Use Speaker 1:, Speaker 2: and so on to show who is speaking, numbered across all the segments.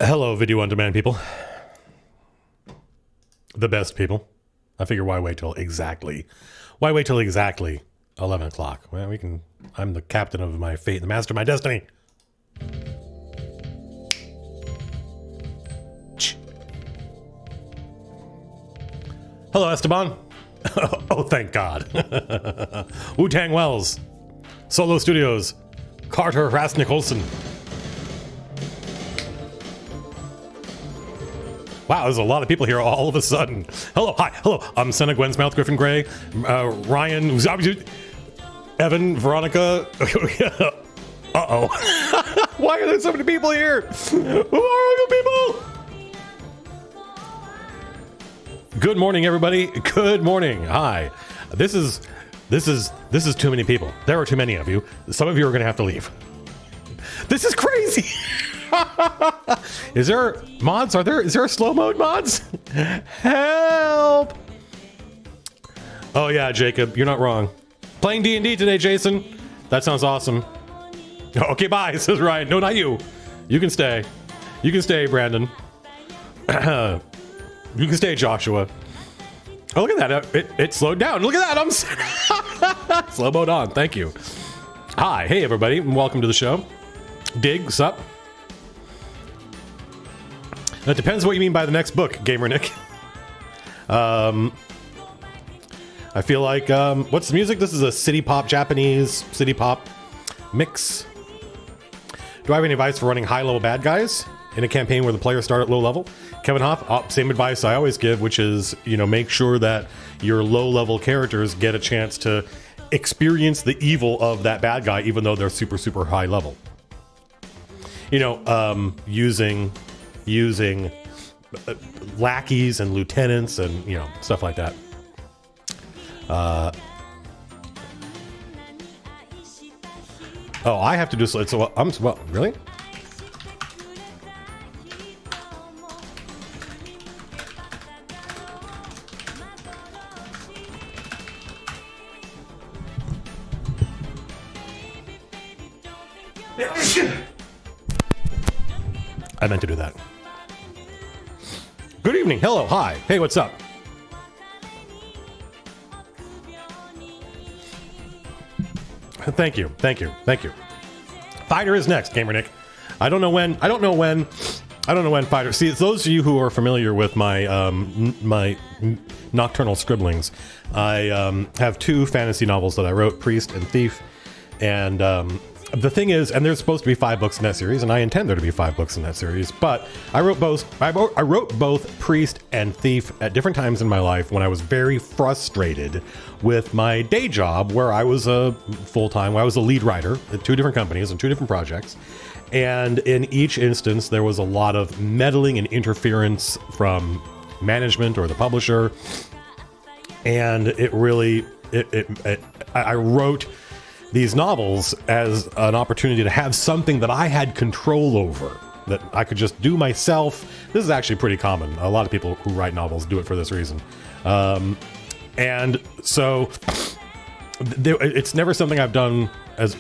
Speaker 1: Hello, video on demand people. The best people. I figure why wait till exactly 11 o'clock? Well, I'm the captain of my fate, the master of my destiny. Hello, Esteban. Oh, thank God. Wu-Tang Wells. Solo Studios. Carter Rasnick Olsen. Wow, there's a lot of people here all of a sudden. Hello, hi, hello. I'm Senna Gwen's Mouth, Griffin Gray, Ryan, Evan, Veronica. Uh-oh. Why are there so many people here? Who are all you people? Good morning, everybody. Good morning. Hi. This is too many people. There are too many of you. Some of you are going to have to leave. This is crazy. Is there mods? Is there a slow mode mods? Help! Oh yeah, Jacob, you're not wrong. Playing D&D today, Jason. That sounds awesome. Okay, bye, says Ryan. No, not you. You can stay. You can stay, Brandon. You can stay, Joshua. Oh, look at that. It slowed down. Look at that. I'm slow mode on. Thank you. Hi. Hey, everybody. And welcome to the show. Dig, sup? It depends what you mean by the next book, Gamer Nick. I feel like, what's the music? This is a city pop, Japanese city pop mix. Do I have any advice for running high-level bad guys in a campaign where the players start at low level? Kevin Hoff, same advice I always give, which is, make sure that your low-level characters get a chance to experience the evil of that bad guy, even though they're super, super high level. Using lackeys and lieutenants and stuff like that. Oh, I have to do so. Well, really? I meant to do that. Good evening. Hello. Hi. Hey, what's up? Thank you. Thank you. Thank you. Fighter is next, Gamer Nick. I don't know when Fighter. See, it's those of you who are familiar with my my nocturnal scribblings. I have two fantasy novels that I wrote, Priest and Thief, and the thing is, and there's supposed to be 5 books in that series, and I intend there to be 5 books in that series, but I wrote both Priest and Thief at different times in my life when I was very frustrated with my day job, where I was a lead writer at 2 different companies and 2 different projects. And in each instance, there was a lot of meddling and interference from management or the publisher. And I wrote these novels as an opportunity to have something that I had control over, that I could just do myself. This is actually pretty common. A lot of people who write novels do it for this reason. And so it's never something I've done as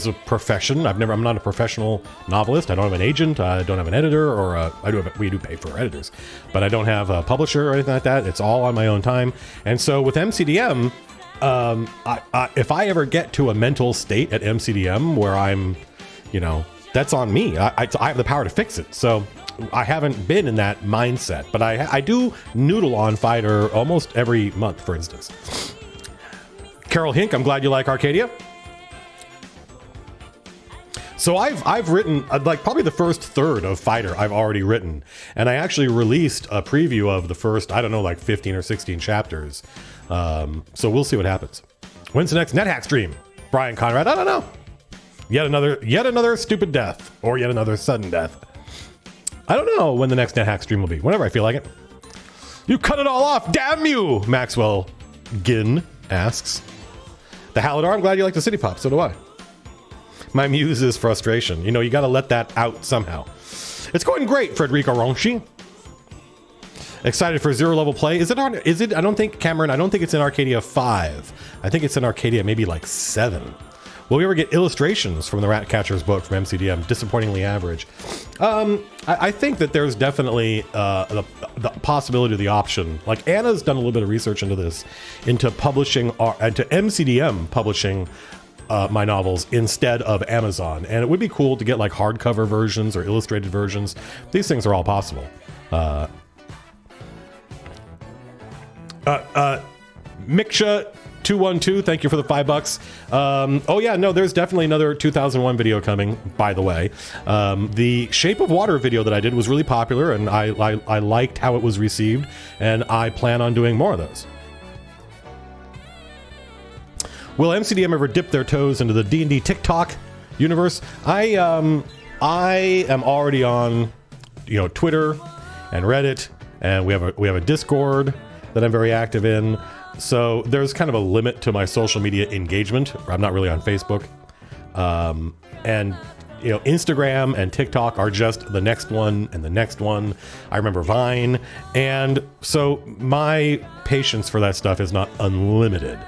Speaker 1: a profession. I'm not a professional novelist. I don't have an agent. I don't have an editor, or we do pay for our editors, but I don't have a publisher or anything like that. It's all on my own time. And so with MCDM, if I ever get to a mental state at MCDM where I'm, that's on me. I have the power to fix it. So I haven't been in that mindset, but I do noodle on Fighter almost every month, for instance. Carol Hink, I'm glad you like Arcadia. So I've written like probably the first third of Fighter I've already written, and I actually released a preview of the first, 15 or 16 chapters. So we'll see what happens. When's the next NetHack stream? Brian Conrad, I don't know. Yet another stupid death, or yet another sudden death. I don't know when the next NetHack stream will be. Whenever I feel like it. You cut it all off, damn you! Maxwell Ginn asks. The Halidar, I'm glad you like the City Pop. So do I. My muse is frustration. You got to let that out somehow. It's going great, Federico Ronchi. Excited for 0 level play. Is it? I don't think, Cameron, I don't think it's in Arcadia 5. I think it's in Arcadia maybe like 7. Will we ever get illustrations from the Ratcatcher's book from MCDM? Disappointingly average. I think that there's definitely the possibility of the option. Like Anna's done a little bit of research into this, into publishing, into MCDM publishing my novels instead of Amazon. And it would be cool to get like hardcover versions or illustrated versions. These things are all possible. Miksha212, thank you for the $5. Oh yeah, no, there's definitely another 2001 video coming, by the way. The Shape of Water video that I did was really popular, and I liked how it was received, and I plan on doing more of those. Will MCDM ever dip their toes into the D&D TikTok universe? I am already on, Twitter and Reddit, and we have a Discord that I'm very active in. So there's kind of a limit to my social media engagement. I'm not really on Facebook. And Instagram and TikTok are just the next one and the next one. I remember Vine. And so my patience for that stuff is not unlimited.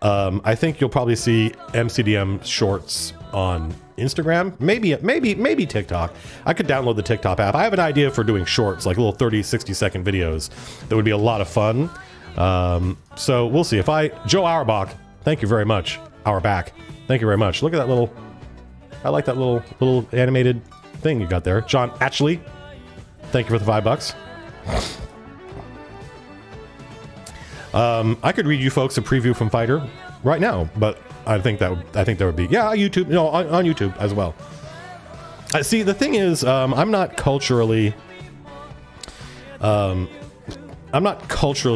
Speaker 1: I think you'll probably see MCDM shorts on Instagram, maybe TikTok. I could download the TikTok app. I have an idea for doing shorts, like little 30, 60-second videos that would be a lot of fun. So we'll see. Joe Auerbach, thank you very much. Auerbach, thank you very much. Look at that I like that little animated thing you got there. John Atchley, thank you for the $5. I could read you folks a preview from Fighter right now, but I think that would be YouTube. No, on YouTube as well. See, the thing is, I'm not culturally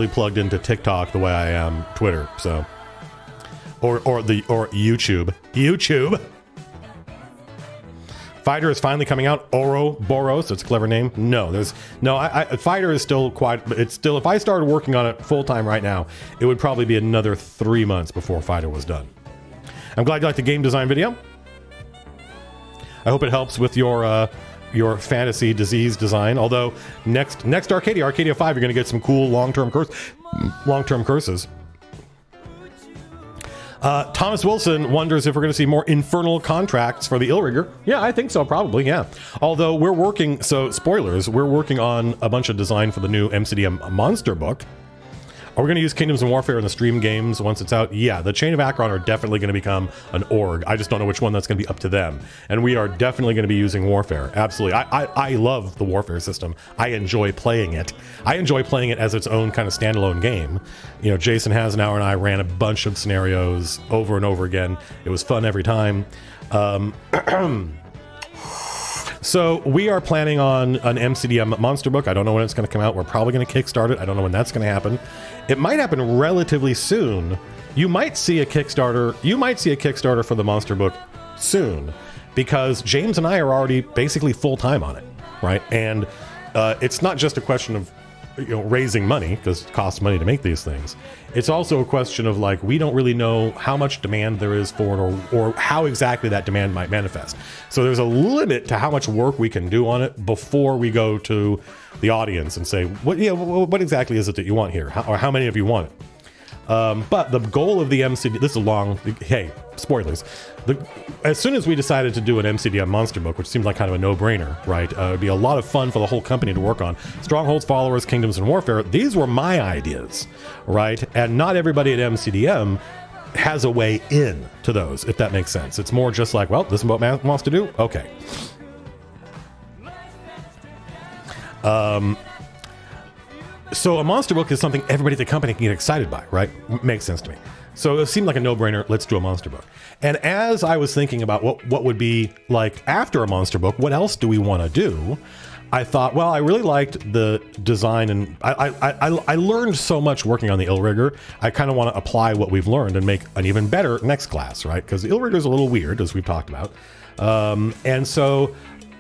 Speaker 1: plugged into TikTok the way I am Twitter. So, or YouTube. Fighter is finally coming out. Ouroboros, it's a clever name. Fighter is still if I started working on it full time right now, it would probably be another 3 months before Fighter was done. I'm glad you liked the game design video. I hope it helps with your fantasy disease design. Although next Arcadia 5, you're going to get some cool long-term curses. Thomas Wilson wonders if we're going to see more infernal contracts for the Illrigger. Yeah, I think so, probably, yeah. Although we're working on a bunch of design for the new MCDM monster book. Are we going to use Kingdoms of Warfare in the stream games once it's out? Yeah, the Chain of Akron are definitely going to become an org. I just don't know which one. That's going to be up to them. And we are definitely going to be using Warfare. Absolutely. I love the Warfare system. I enjoy playing it. I enjoy playing it as its own kind of standalone game. Jason Hasenauer and I ran a bunch of scenarios over and over again. It was fun every time. So we are planning on an MCDM monster book. I don't know when it's going to come out. We're probably going to kickstart it. I don't know when that's going to happen. It might happen relatively soon. You might see a Kickstarter for the monster book soon, because James and I are already basically full time on it, right? And it's not just a question of raising money, because it costs money to make these things. It's also a question of we don't really know how much demand there is for it, or how exactly that demand might manifest. So there's a limit to how much work we can do on it before we go to the audience and say, what exactly is it that you want here? Or how many of you want it? But the goal of the MCD, this is hey, spoilers. As soon as we decided to do an MCDM monster book, which seemed like kind of a no-brainer, right? It would be a lot of fun for the whole company to work on. Strongholds, Followers, Kingdoms, and Warfare, these were my ideas, right? And not everybody at MCDM has a way in to those, if that makes sense. It's more just like, well, this is what Matt wants to do? Okay. So a monster book is something everybody at the company can get excited by, right? Makes sense to me. So it seemed like a no-brainer. Let's do a monster book. And as I was thinking about what would be like after a monster book, what else do we want to do? I thought, well, I really liked the design, and I learned so much working on the Illrigger. I kind of want to apply what we've learned and make an even better next class, right? Because the Illrigger is a little weird, as we've talked about. And so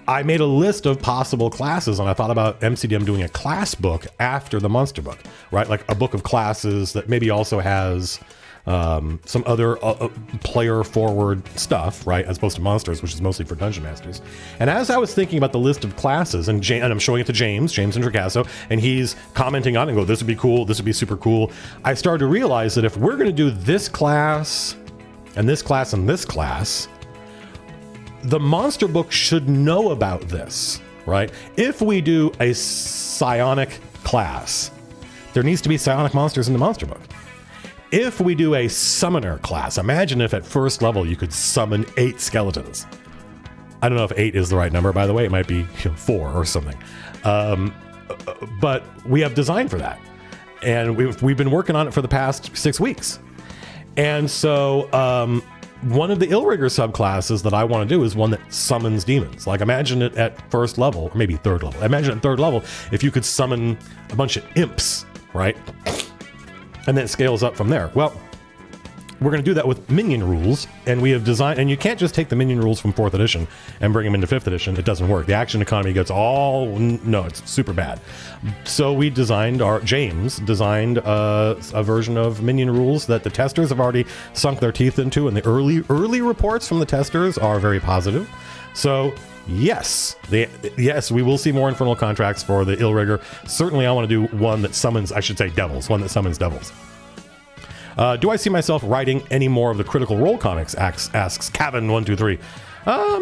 Speaker 1: I made a list of possible classes, and I thought about MCDM doing a class book after the monster book, right? Like a book of classes that maybe also has some other player forward stuff, right? As opposed to monsters, which is mostly for dungeon masters. And as I was thinking about the list of classes, and I'm showing it to James Intricasso, and he's commenting on it and go, this would be cool, this would be super cool. I started to realize that if we're going to do this class and this class and this class, the monster book should know about this, right? If we do a psionic class, there needs to be psionic monsters in the monster book. If we do a summoner class, imagine if at first level you could summon 8 skeletons. I don't know if 8 is the right number, by the way. It might be 4 or something. But we have design for that. And we've been working on it for the past 6 weeks. And so one of the Illrigger subclasses that I want to do is one that summons demons. Like imagine it at first level, or maybe third level. Imagine at third level if you could summon a bunch of imps, right? And then it scales up from there. Well, we're going to do that with minion rules, and we have designed, and you can't just take the minion rules from 4th edition and bring them into 5th edition. It doesn't work. The action economy gets no, it's super bad. So James designed a version of minion rules that the testers have already sunk their teeth into, and the early reports from the testers are very positive. So yes, we will see more Infernal Contracts for the Illrigger. Certainly I want to do one that summons, I should say devils, one that summons devils. Do I see myself writing any more of the Critical Role comics? Asks Kevin123.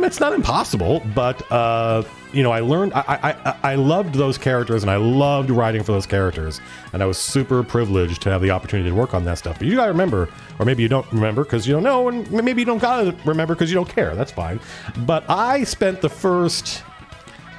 Speaker 1: It's not impossible, but I learned I loved those characters, and I loved writing for those characters, and I was super privileged to have the opportunity to work on that stuff. But you gotta remember, or maybe you don't remember because you don't know, and maybe you don't gotta remember because you don't care. That's fine. But I spent the first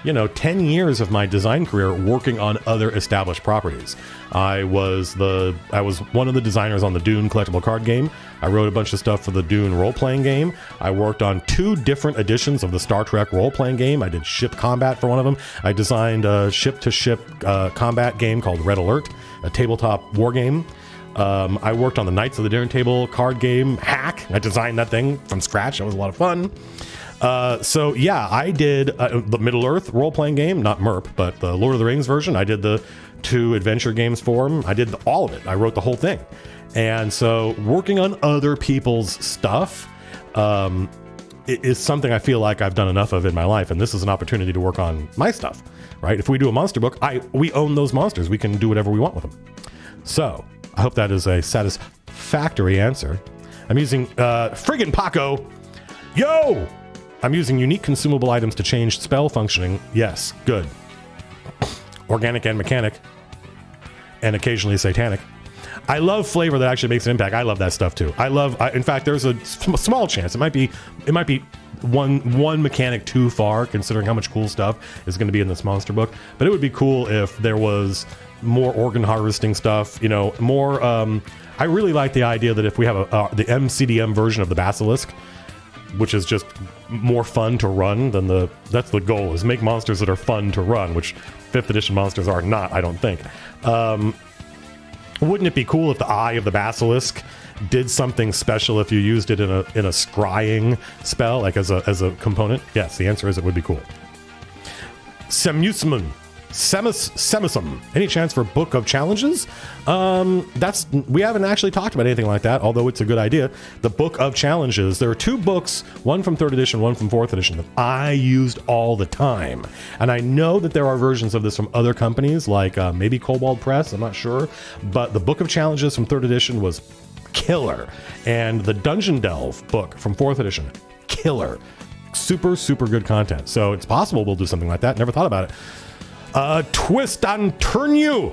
Speaker 1: 10 years of my design career working on other established properties. I was one of the designers on the Dune collectible card game. I wrote a bunch of stuff for the Dune role-playing game. I worked on 2 different editions of the Star Trek role-playing game. I did ship combat for one of them. I designed a ship-to-ship combat game called Red Alert, a tabletop war game. I worked on the Knights of the Dinner Table card game Hack. I designed that thing from scratch. That was a lot of fun. So yeah, I did the Middle-earth role-playing game, not MERP, but the Lord of the Rings version. I did the 2 adventure games for him. I did all of it. I wrote the whole thing. And so working on other people's stuff is something I feel like I've done enough of in my life, and this is an opportunity to work on my stuff, right? If we do a monster book, we own those monsters. We can do whatever we want with them. So I hope that is a satisfactory answer. I'm using friggin' Paco. Yo! I'm using unique consumable items to change spell functioning. Yes, good. Organic and mechanic. And occasionally satanic. I love flavor that actually makes an impact. I love that stuff too. In fact, there's a small chance. It might be one mechanic too far, considering how much cool stuff is going to be in this monster book. But it would be cool if there was more organ harvesting stuff, more, I really like the idea that if we have the MCDM version of the Basilisk, which is just more fun to run than that's the goal, is make monsters that are fun to run, which 5th edition monsters are not, I don't think. Wouldn't it be cool if the Eye of the Basilisk did something special if you used it in a scrying spell, like as a component? Yes, the answer is it would be cool. Semisum. Any chance for Book of Challenges? We haven't actually talked about anything like that, although it's a good idea. The Book of Challenges. There are 2 books, one from 3rd edition, one from 4th edition, that I used all the time. And I know that there are versions of this from other companies, like maybe Kobold Press, I'm not sure. But the Book of Challenges from 3rd edition was killer. And the Dungeon Delve book from 4th edition, killer. Super, super good content. So it's possible we'll do something like that. Never thought about it. Twist and turn you.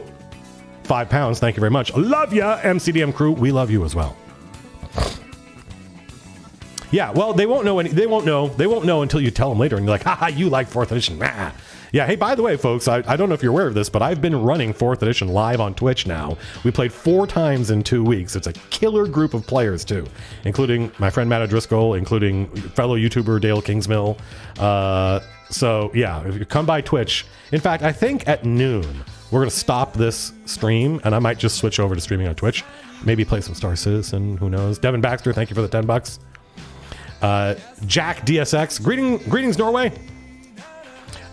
Speaker 1: £5. Thank you very much. Love ya, MCDM crew. We love you as well. Yeah, well, they won't know until you tell them later, and you're like, haha, you like 4th edition. Ah. Yeah, hey, by the way, folks, I don't know if you're aware of this, but I've been running 4th edition live on Twitch now. We played 4 times in 2 weeks. It's a killer group of players, too, including my friend Matt O'Driscoll, including fellow YouTuber Dale Kingsmill. So, yeah, if you come by Twitch, in fact, I think at noon, we're going to stop this stream, and I might just switch over to streaming on Twitch. Maybe play some Star Citizen, who knows. Devin Baxter, thank you for the $10. Jack DSX, greetings Norway.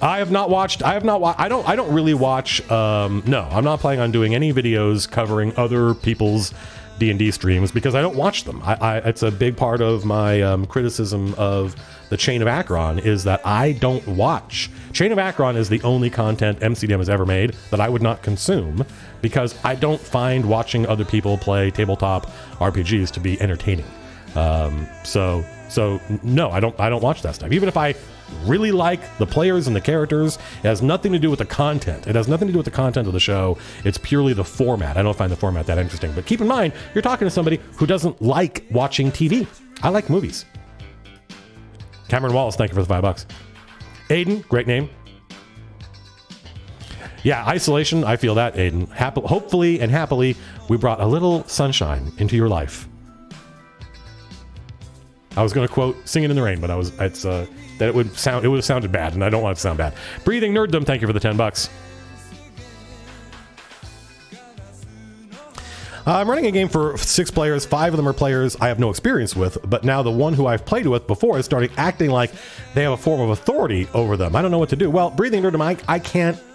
Speaker 1: I don't really watch, no, I'm not planning on doing any videos covering other people's D&D streams because I don't watch them. It's a big part of my criticism of the Chain of Akron is that I don't watch. Chain of Akron is the only content MCDM has ever made that I would not consume because I don't find watching other people play tabletop RPGs to be entertaining. So no, I don't watch that stuff. Even if I really like the players and the characters, it has nothing to do with the content. It has nothing to do with the content of the show. It's purely the format. I don't find the format that interesting. But keep in mind, you're talking to somebody who doesn't like watching TV. I like movies. Cameron Wallace, thank you for the $5. Aiden, great name. Yeah, isolation, I feel that, Aiden. Hopefully and happily, we brought a little sunshine into your life. I was going to quote "Singing in the Rain," but it would have sounded bad, and I don't want it to sound bad. Breathing Nerddom, thank you for the $10. I'm running a game for 6 players. 5 of them are players I have no experience with, but now the one who I've played with before is starting acting like they have a form of authority over them. I don't know what to do. Well, Breathing Nerddom,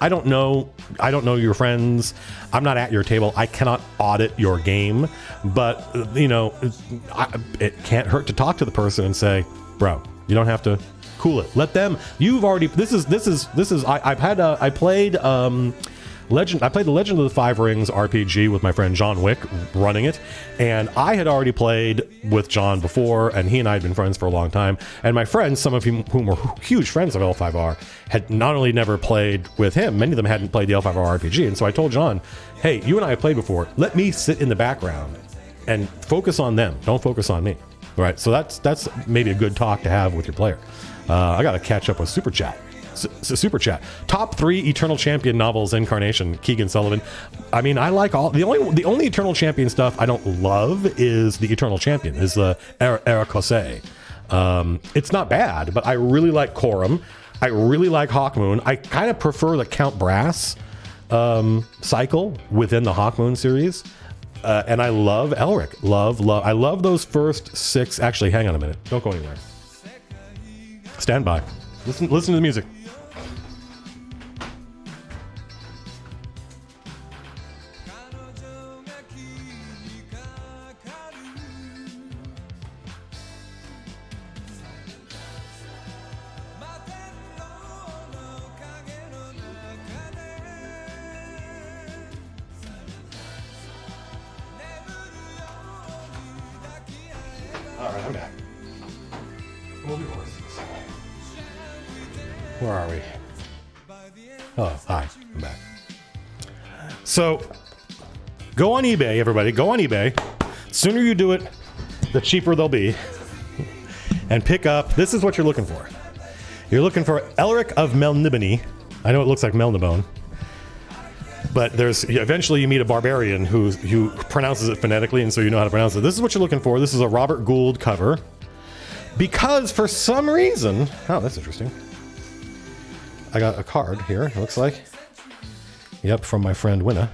Speaker 1: I don't know your friends. I'm not at your table. I cannot audit your game, but it can't hurt to talk to the person and say, bro, you don't have to cool it. Let them, you've already, I played the Legend of the Five Rings RPG with my friend John Wick running it, and I had already played with John before, and he and I had been friends for a long time, and my friends, some of whom were huge friends of L5R, had not only never played with him, many of them hadn't played the L5R RPG, and so I told John, hey, you and I have played before, let me sit in the background and focus on them, don't focus on me. All right, so that's maybe a good talk to have with your player. I gotta catch up with Super Chat. Super Chat. Top 3 Eternal Champion novels incarnation. Keegan Sullivan. I mean, I like all the only Eternal Champion stuff I don't love is the Eternal Champion. Is the Erakose. It's not bad, but I really like Corum. I really like Hawkmoon. I kind of prefer the Count Brass cycle within the Hawkmoon series. And I love Elric. Love. I love those first 6. Actually, hang on a minute. Don't go anywhere. Stand by. Listen to the music. All right, I'm back. Where are we? Oh, hi, I'm back. So, go on eBay, everybody. Go on eBay. The sooner you do it, the cheaper they'll be. And pick up, this is what you're looking for. You're looking for Elric of Melniboné. I know it looks like Melnibone. But eventually you meet a barbarian who pronounces it phonetically, and so you know how to pronounce it. This is what you're looking for. This is a Robert Gould cover. Because for some reason... Oh, that's interesting. I got a card here, it looks like. Yep, from my friend Winna,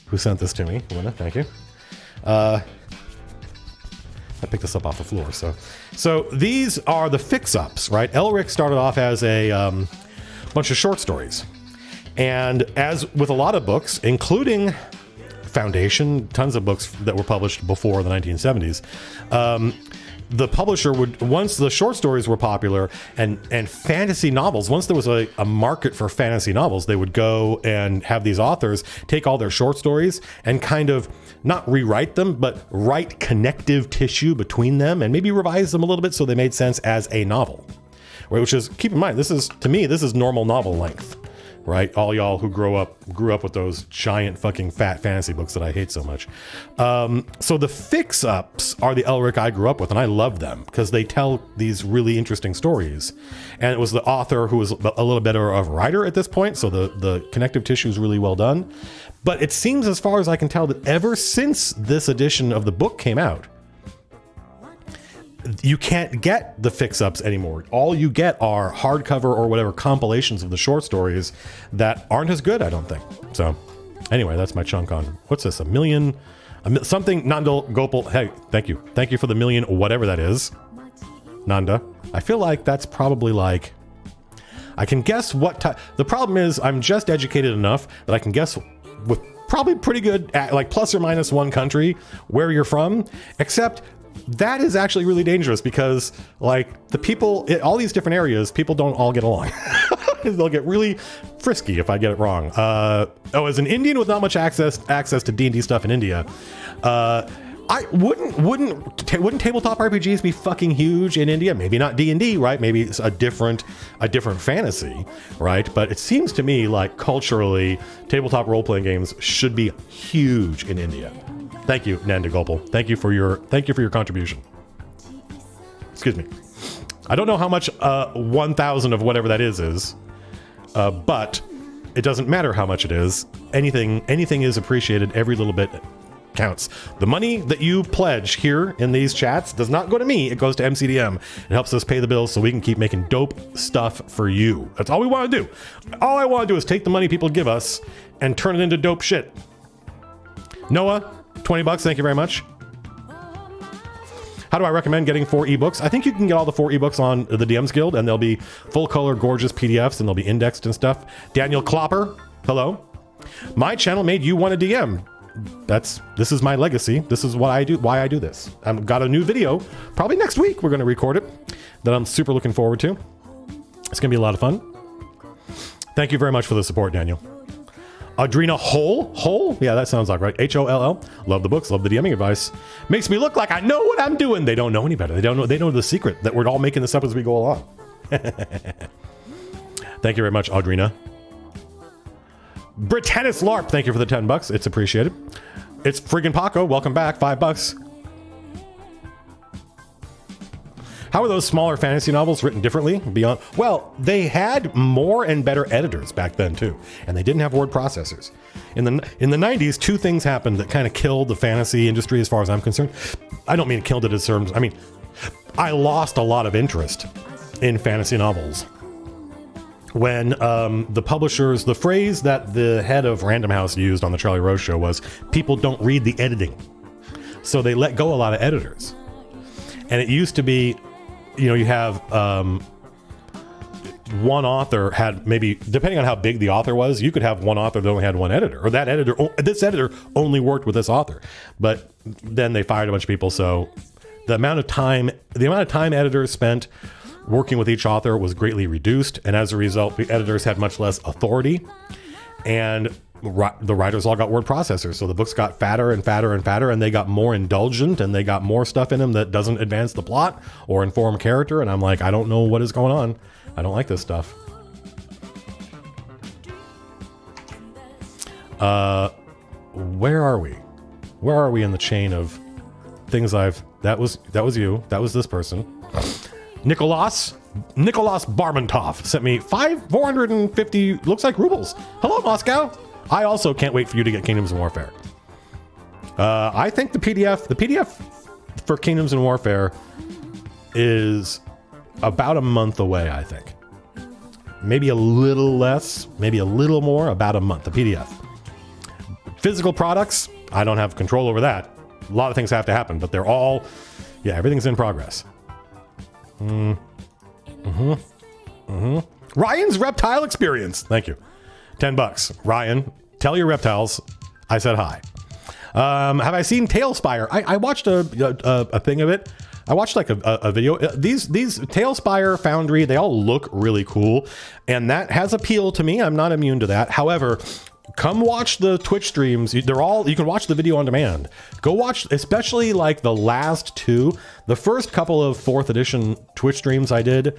Speaker 1: who sent this to me. Winna, thank you. I picked this up off the floor. So these are the fix-ups, right? Elric started off as a bunch of short stories. And as with a lot of books, including Foundation, tons of books that were published before the 1970s, the publisher would, once the short stories were popular and fantasy novels, once there was a market for fantasy novels, they would go and have these authors take all their short stories and kind of not rewrite them, but write connective tissue between them and maybe revise them a little bit so they made sense as a novel. Right? Which is, keep in mind, to me, this is normal novel length. Right? All y'all who grew up with those giant fucking fat fantasy books that I hate so much. So the fix-ups are the Elric I grew up with, and I love them because they tell these really interesting stories. And it was the author who was a little better of a writer at this point, so the connective tissue is really well done. But it seems, as far as I can tell, that ever since this edition of the book came out, you can't get the fix-ups anymore. All you get are hardcover or whatever compilations of the short stories that aren't as good, I don't think. So anyway, that's my chunk on, what's this, something, Nandal Gopal, hey, thank you. Thank you for the million, whatever that is. Nanda. I feel like that's probably like, I can guess what type. The problem is I'm just educated enough that I can guess with probably pretty good, like plus or minus one country where you're from, except that is actually really dangerous because like the people in all these different areas, people don't all get along. They'll get really frisky if I get it wrong. As an Indian with not much access to D&D stuff in India, Wouldn't tabletop RPGs be fucking huge in India? Maybe not D&D, right? Maybe it's a different fantasy, right? But it seems to me like culturally, tabletop role-playing games should be huge in India. Thank you, Nanda Gopal. Thank you for your contribution. Excuse me. I don't know how much 1,000 of whatever that is, but it doesn't matter how much it is. Anything is appreciated. Every little bit counts. The money that you pledge here in these chats does not go to me. It goes to MCDM. It helps us pay the bills so we can keep making dope stuff for you. That's all we want to do. All I want to do is take the money people give us and turn it into dope shit. Noah, $20. Thank you very much. How do I recommend getting 4 ebooks? I think you can get all the 4 ebooks on the DMs Guild, and they'll be full color, gorgeous PDFs, and they'll be indexed and stuff. Daniel Klopper, hello. My channel made you want to DM. This is my legacy. This is what I do, why I do this. I've got a new video, probably next week we're going to record it, that I'm super looking forward to. It's going to be a lot of fun. Thank you very much for the support, Daniel. Audrina Hole? Yeah, that sounds like right. Holl. Love the books, love the DMing advice. Makes me look like I know what I'm doing. They don't know any better. They know the secret that we're all making this up as we go along. Thank you very much, Audrina. Britannis LARP, thank you for the $10. It's appreciated. It's friggin' Paco, welcome back, $5. How are those smaller fantasy novels written differently beyond? Well, they had more and better editors back then too, and they didn't have word processors. In the 90s, 2 things happened that kind of killed the fantasy industry as far as I'm concerned. I don't mean killed it as terms. I mean, I lost a lot of interest in fantasy novels when the publishers, the phrase that the head of Random House used on the Charlie Rose show was, people don't read the editing. So they let go a lot of editors. And it used to be, you know, you have one author had maybe, depending on how big the author was, you could have one author that only had one editor, or this editor only worked with this author. But then they fired a bunch of people. So the amount of time editors spent working with each author was greatly reduced, and as a result, the editors had much less authority, and the writers all got word processors, so the books got fatter and fatter and fatter, and they got more indulgent, and they got more stuff in them that doesn't advance the plot or inform character, and I'm like, I don't know what is going on. I don't like this stuff. Where are we? Where are we in the chain of things that was you, that was this person. Nicholas Barmentov sent me 450, looks like rubles. Hello, Moscow. I also can't wait for you to get Kingdoms of Warfare. I think the PDF for Kingdoms of Warfare is about a month away, I think. Maybe a little less, maybe a little more, about a month, the PDF. Physical products, I don't have control over that. A lot of things have to happen, but they're all, yeah, everything's in progress. Ryan's reptile experience. Thank you. $10. Ryan, tell your reptiles I said hi. Have I seen Tailspire? I watched a thing of it. I watched like a video. These Tailspire Foundry, they all look really cool, and that has appeal to me. I'm not immune to that. However, come watch the Twitch streams. You can watch the video on demand. Go watch, especially like the last 2. The first couple of 4th edition Twitch streams I did,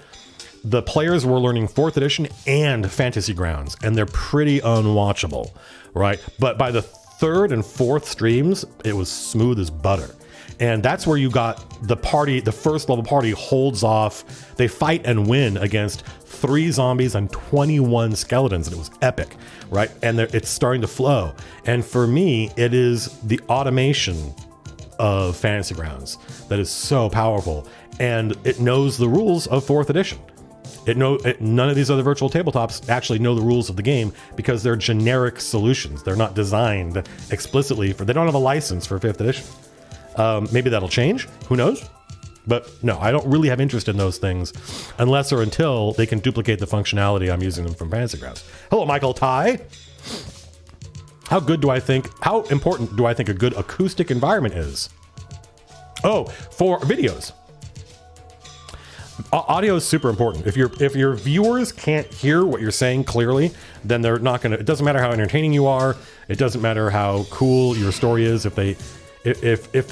Speaker 1: the players were learning 4th edition and Fantasy Grounds, and they're pretty unwatchable, right? But by the 3rd and 4th streams, it was smooth as butter. And that's where you got the party, the first level party holds off. They fight and win against 3 zombies and 21 skeletons, and it was epic, right? And it's starting to flow. And for me, it is the automation of Fantasy Grounds that is so powerful. And it knows the rules of 4th edition. None of these other virtual tabletops actually know the rules of the game because they're generic solutions. They're not designed explicitly they don't have a license for 5th edition. Maybe that'll change. Who knows? But no, I don't really have interest in those things unless or until they can duplicate the functionality I'm using them from Fantasy Grounds. Hello, Michael Ty. How important do I think a good acoustic environment is? Oh, for videos. Audio is super important. If your viewers can't hear what you're saying clearly, then they're not gonna, it doesn't matter how entertaining you are. It doesn't matter how cool your story is. If if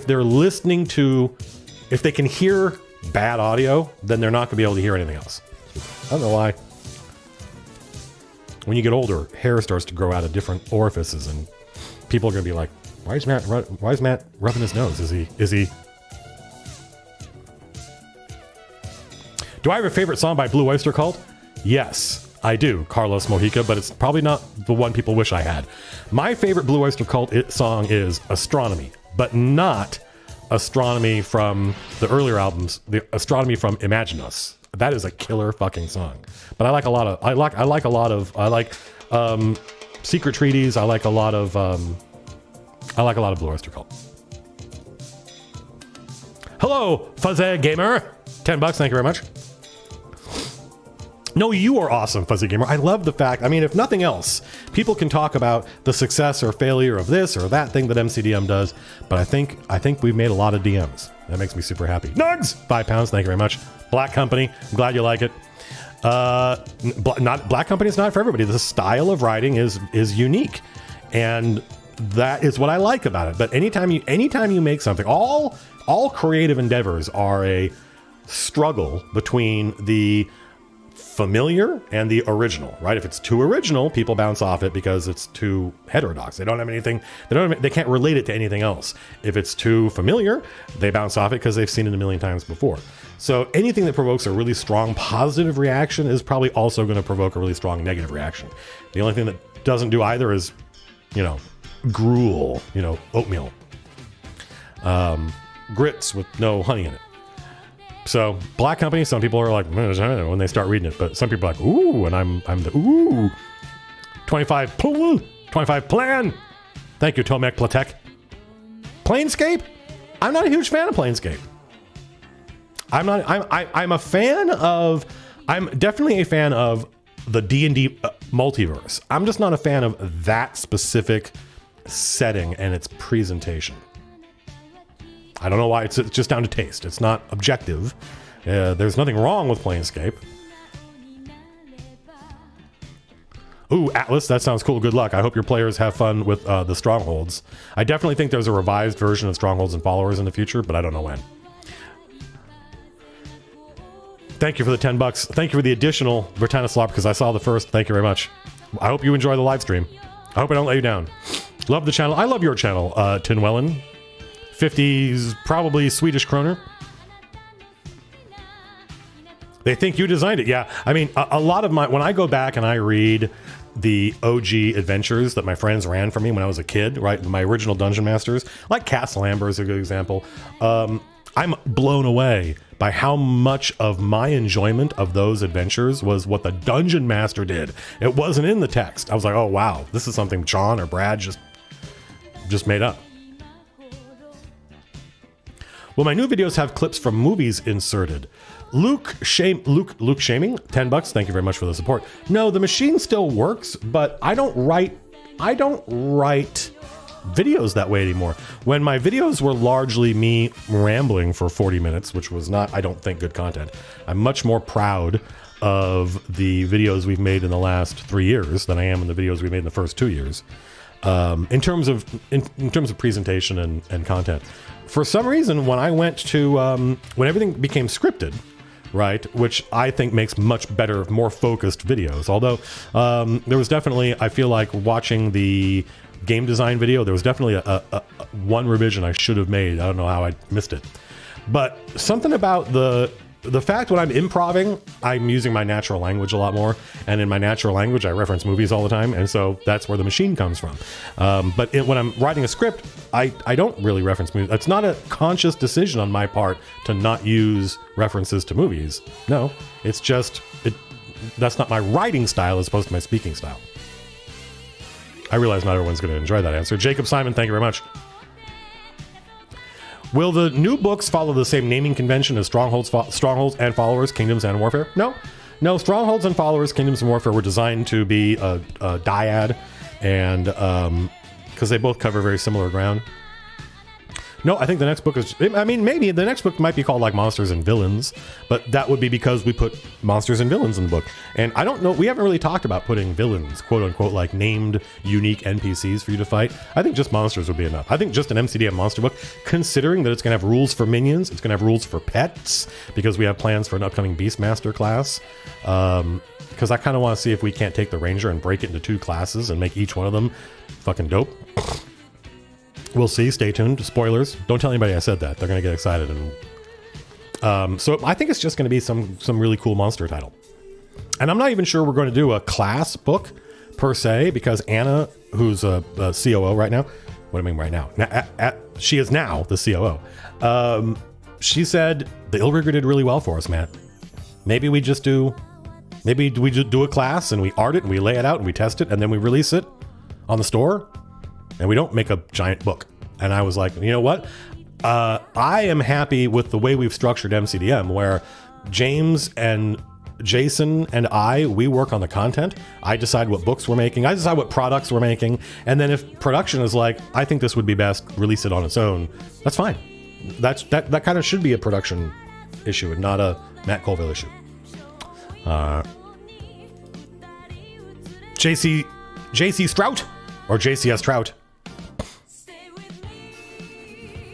Speaker 1: they're listening to, if they can hear bad audio, then they're not gonna be able to hear anything else. I don't know why. When you get older, hair starts to grow out of different orifices, and people are gonna be like, why is Matt rubbing his nose? Is he? Do I have a favorite song by Blue Oyster Cult? Yes, I do, Carlos Mojica, but it's probably not the one people wish I had. My favorite Blue Oyster Cult song is Astronomy, but not Astronomy from the earlier albums, the Astronomy from Imagine Us. That is a killer fucking song. But I like a lot of Secret Treaties. I like a lot of Blue Oyster Cult. Hello, Fuzzy Gamer. $10, thank you very much. No, you are awesome, Fuzzy Gamer. I love the fact, I mean, if nothing else, people can talk about the success or failure of this or that thing that MCDM does, but I think we've made a lot of DMs. That makes me super happy. Nugs! £5, thank you very much. Black Company, I'm glad you like it. Black Company is not for everybody. The style of writing is unique, and that is what I like about it. But anytime you make something, all creative endeavors are a struggle between the familiar and the original, right? If it's too original, people bounce off it because it's too heterodox. They don't have anything. They can't relate it to anything else. If it's too familiar, they bounce off it because they've seen it a million times before. So anything that provokes a really strong positive reaction is probably also going to provoke a really strong negative reaction. The only thing that doesn't do either is, gruel, oatmeal, grits with no honey in it. So Black Company, some people are like, when they start reading it, but some people are like, ooh, and I'm the ooh. 25 plan. Thank you, Tomek Platek. Planescape? I'm not a huge fan of Planescape. I'm definitely a fan of the D&D multiverse. I'm just not a fan of that specific setting and its presentation. I don't know why. It's just down to taste. It's not objective. There's nothing wrong with Planescape. Ooh, Atlas, that sounds cool. Good luck. I hope your players have fun with the Strongholds. I definitely think there's a revised version of Strongholds and Followers in the future, but I don't know when. Thank you for the $10. Thank you for the additional Britannislop because I saw the first. Thank you very much. I hope you enjoy the live stream. I hope I don't let you down. Love the channel. I love your channel, Tinwellen. 50s, probably Swedish kroner. They think you designed it. Yeah, I mean, a lot of when I go back and I read the OG adventures that my friends ran for me when I was a kid, right? My original Dungeon Masters, like Castle Amber is a good example. I'm blown away by how much of my enjoyment of those adventures was what the Dungeon Master did. It wasn't in the text. I was like, oh wow, this is something John or Brad just made up. Will my new videos have clips from movies inserted? Luke shaming, $10. Thank you very much for the support. No, the machine still works, but I don't write videos that way anymore. When my videos were largely me rambling for 40 minutes, which was not, I don't think, good content, I'm much more proud of the videos we've made in the last 3 years than I am in the videos we made in the first 2 years. In terms of presentation and content. For some reason, when I went to when everything became scripted, right, which I think makes much better, more focused videos. Although there was definitely, I feel like watching the game design video, there was definitely a one revision I should have made. I don't know how I missed it, but something about the fact when I'm improving, I'm using my natural language a lot more. And in my natural language, I reference movies all the time. And so that's where the machine comes from. But when I'm writing a script, I don't really reference movies. It's not a conscious decision on my part to not use references to movies. No, it's just, that's not my writing style as opposed to my speaking style. I realize not everyone's going to enjoy that answer. Jacob Simon, thank you very much. Will the new books follow the same naming convention as Strongholds and Followers, Kingdoms and Warfare? No. Strongholds and Followers, Kingdoms and Warfare were designed to be a dyad, and because they both cover very similar ground. No, I think the next book is, I mean, maybe the next book might be called like Monsters and Villains, but that would be because we put monsters and villains in the book. And I don't know, we haven't really talked about putting villains, quote unquote, like named unique NPCs for you to fight. I think just monsters would be enough. I think just an MCDM monster book, considering that it's going to have rules for minions, it's going to have rules for pets, because we have plans for an upcoming Beastmaster class. Because I kind of want to see if we can't take the Ranger and break it into 2 classes and make each one of them fucking dope. We'll see. Stay tuned. Spoilers. Don't tell anybody I said that. They're going to get excited. And so I think it's just going to be some really cool monster title. And I'm not even sure we're going to do a class book per se, because Anna, who's a COO right now, what do I mean right now? She is now the COO. She said the Illrigger did really well for us, Matt. Maybe we just do a class and we art it and we lay it out and we test it and then we release it on the store. And we don't make a giant book. And I was like, you know what? I am happy with the way we've structured MCDM, where James and Jason and we work on the content. I decide what books we're making. I decide what products we're making. And then if production is like, I think this would be best, release it on its own. That's fine. That kind of should be a production issue and not a Matt Colville issue. JC Strout or JCS Trout.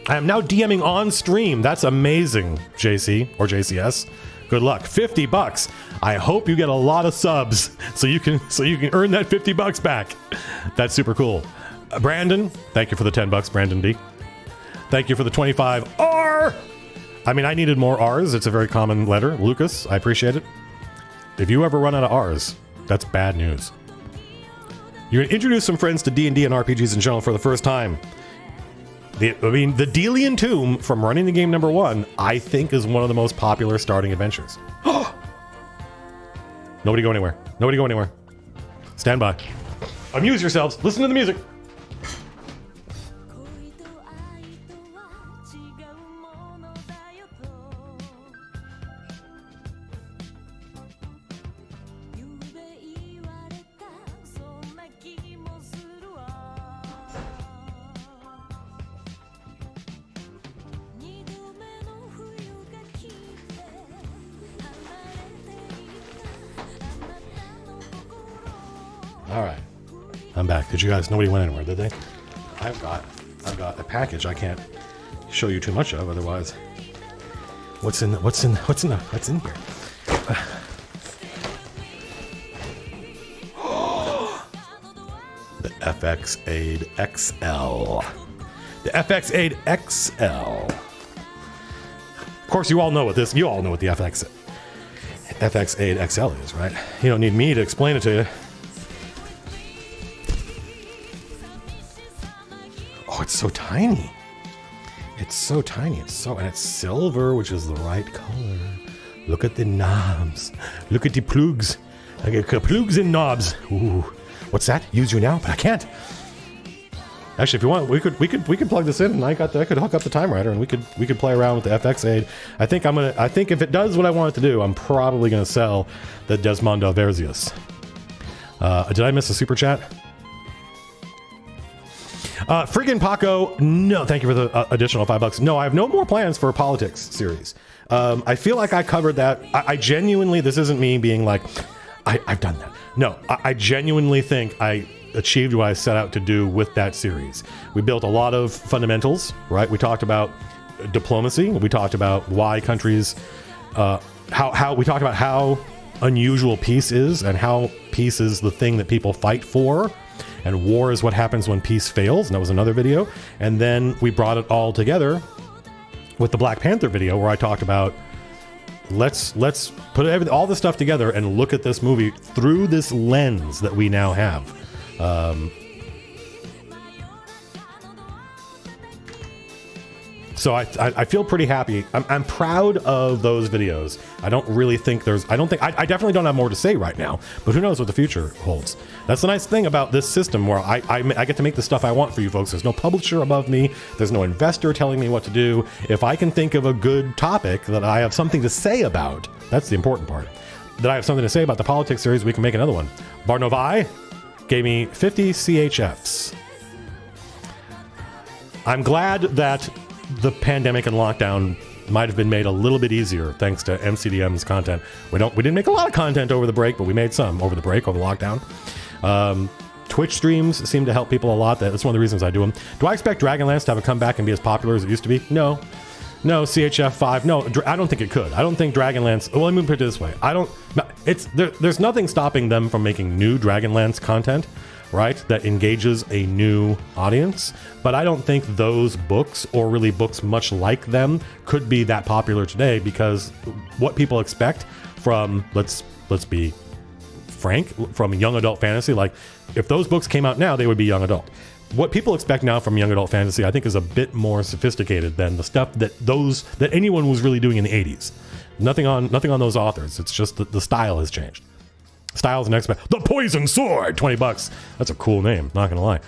Speaker 1: I am now DMing on stream. That's amazing, JC or JCS. Good luck. $50. I hope you get a lot of subs so you can earn that $50 back. That's super cool. Brandon, thank you for the $10, Brandon D. Thank you for the 25 R. I mean, I needed more R's. It's a very common letter. Lucas, I appreciate it. If you ever run out of R's, that's bad news. You're gonna introduce some friends to D&D and RPGs in general for the first time. The Delian Tomb from Running the Game #1, I think, is one of the most popular starting adventures. Nobody go anywhere. Nobody go anywhere. Stand by. Amuse yourselves. Listen to the music. All right, I'm back. Did you guys? Nobody went anywhere, did they? I've got a package I can't show you too much of, otherwise. What's in here? The FX Aid XL. The FX Aid XL. Of course, you all know what the FX Aid XL is, right? You don't need me to explain it to you. Oh, it's so tiny. It's so tiny. And it's silver, which is the right color. Look at the knobs. Look at the plugs. I get plugs and knobs. Ooh, what's that? Use you now, but I can't. Actually, if you want, we could plug this in, and I could hook up the Time Rider, and we could play around with the FX Aid. I think if it does what I want it to do, I'm probably gonna sell the Desmondo Verzius. Did I miss a super chat? Friggin' Paco, no, thank you for the additional $5. No, I have no more plans for a politics series. I feel like I covered that. I genuinely, this isn't me being like, I've done that. No, I genuinely think I achieved what I set out to do with that series. We built a lot of fundamentals, right? We talked about diplomacy. We talked about why countries, how we talked about how unusual peace is and how peace is the thing that people fight for. And war is what happens when peace fails. And that was another video. And then we brought it all together with the Black Panther video, where I talked about let's put all this stuff together and look at this movie through this lens that we now have. So I feel pretty happy. I'm proud of those videos. I definitely don't have more to say right now, but who knows what the future holds. That's the nice thing about this system, where I get to make the stuff I want for you folks. There's no publisher above me. There's no investor telling me what to do. If I can think of a good topic that I have something to say about, that's the important part. That I have something to say about the politics series, we can make another one. Barnovai gave me 50 CHFs. I'm glad that the pandemic and lockdown might have been made a little bit easier thanks to MCDM's content. We didn't make a lot of content over the break, but we made some over the break, over the lockdown. Twitch streams seem to help people a lot. That's one of the reasons I do them. Do I expect Dragonlance to have a comeback and be as popular as it used to be? No, CHF5. No, I don't think it could. I don't think Dragonlance. Well, let me put it this way. There's nothing stopping them from making new Dragonlance content, right? That engages a new audience. But I don't think those books, or really books much like them, could be that popular today, because what people expect from, let's be frank, from young adult fantasy, like if those books came out now, they would be young adult. What people expect now from young adult fantasy, I think, is a bit more sophisticated than the stuff that anyone was really doing in the 80s. Nothing on those authors. It's just that the style has changed. Style's next. The Poison Sword, $20. That's a cool name. Not gonna lie.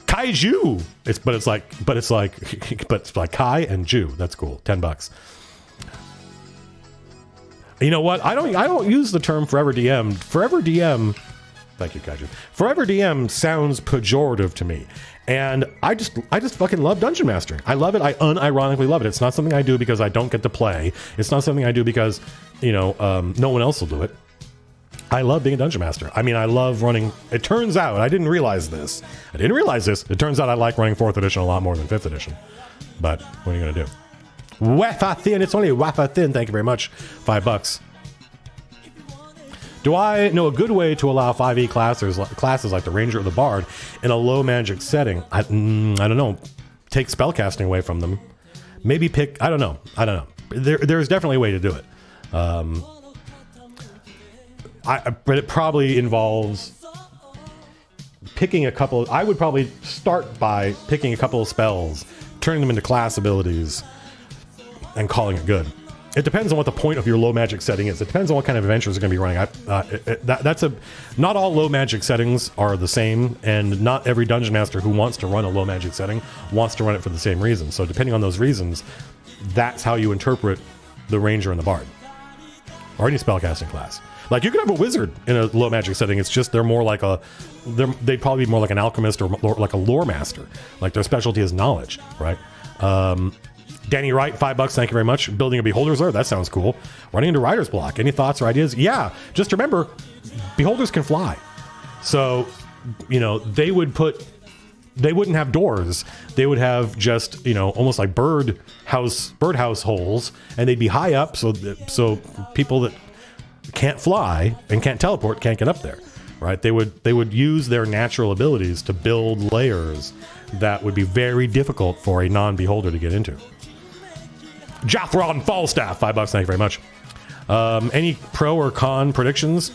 Speaker 1: Kaiju. It's like Kai and Ju. That's cool. $10. You know what? I don't use the term Forever DM. Forever DM. Thank you, Kaiju. Forever DM sounds pejorative to me, and I just fucking love dungeon mastering. I love it. I unironically love it. It's not something I do because I don't get to play. It's not something I do because no one else will do it. I love being a dungeon master. I mean, I love running. It turns out I didn't realize this. It turns out I like running 4th edition a lot more than 5th edition. But what are you gonna do? Wafa Thin. It's only Wafa Thin. Thank you very much. $5. Do I know a good way to allow 5e classes like the Ranger or the Bard in a low magic setting? I don't know. Take spellcasting away from them. Maybe pick. I don't know. There's definitely a way to do it. But it probably involves picking a couple. I would probably start by picking a couple of spells, turning them into class abilities, and calling it good. It depends on what the point of your low magic setting is. It depends on what kind of adventures you're going to be running. Not all low magic settings are the same, and not every dungeon master who wants to run a low magic setting wants to run it for the same reason. So depending on those reasons, that's how you interpret the Ranger and the Bard, or any spellcasting class. Like, you could have a wizard in a low magic setting. It's just they'd probably be more like an alchemist or like a lore master. Like, their specialty is knowledge, right? Danny Wright, $5. Thank you very much. Building a Beholder's Lair. That sounds cool. Running into Writer's Block. Any thoughts or ideas? Yeah. Just remember, Beholders can fly. So, they wouldn't have doors. They would have just, almost like birdhouse holes, and they'd be high up. So people that can't fly and can't teleport can't get up there, right? They would use their natural abilities to build layers that would be very difficult for a non-beholder to get into. Jathron Falstaff, $5. Thank you very much. Any pro or con predictions?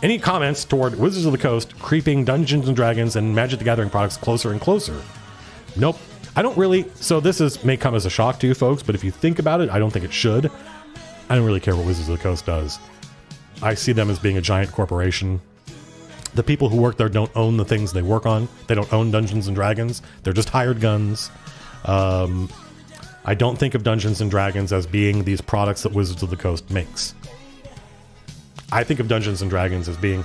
Speaker 1: Any comments toward Wizards of the Coast creeping Dungeons and Dragons and Magic the Gathering products closer and closer? Nope. I don't really. So this may come as a shock to you folks, but if you think about it, I don't think it should. I don't really care what Wizards of the Coast does. I see them as being a giant corporation. The people who work there don't own the things they work on. They don't own Dungeons and Dragons. They're just hired guns. I don't think of Dungeons and Dragons as being these products that Wizards of the Coast makes. I think of Dungeons and Dragons as being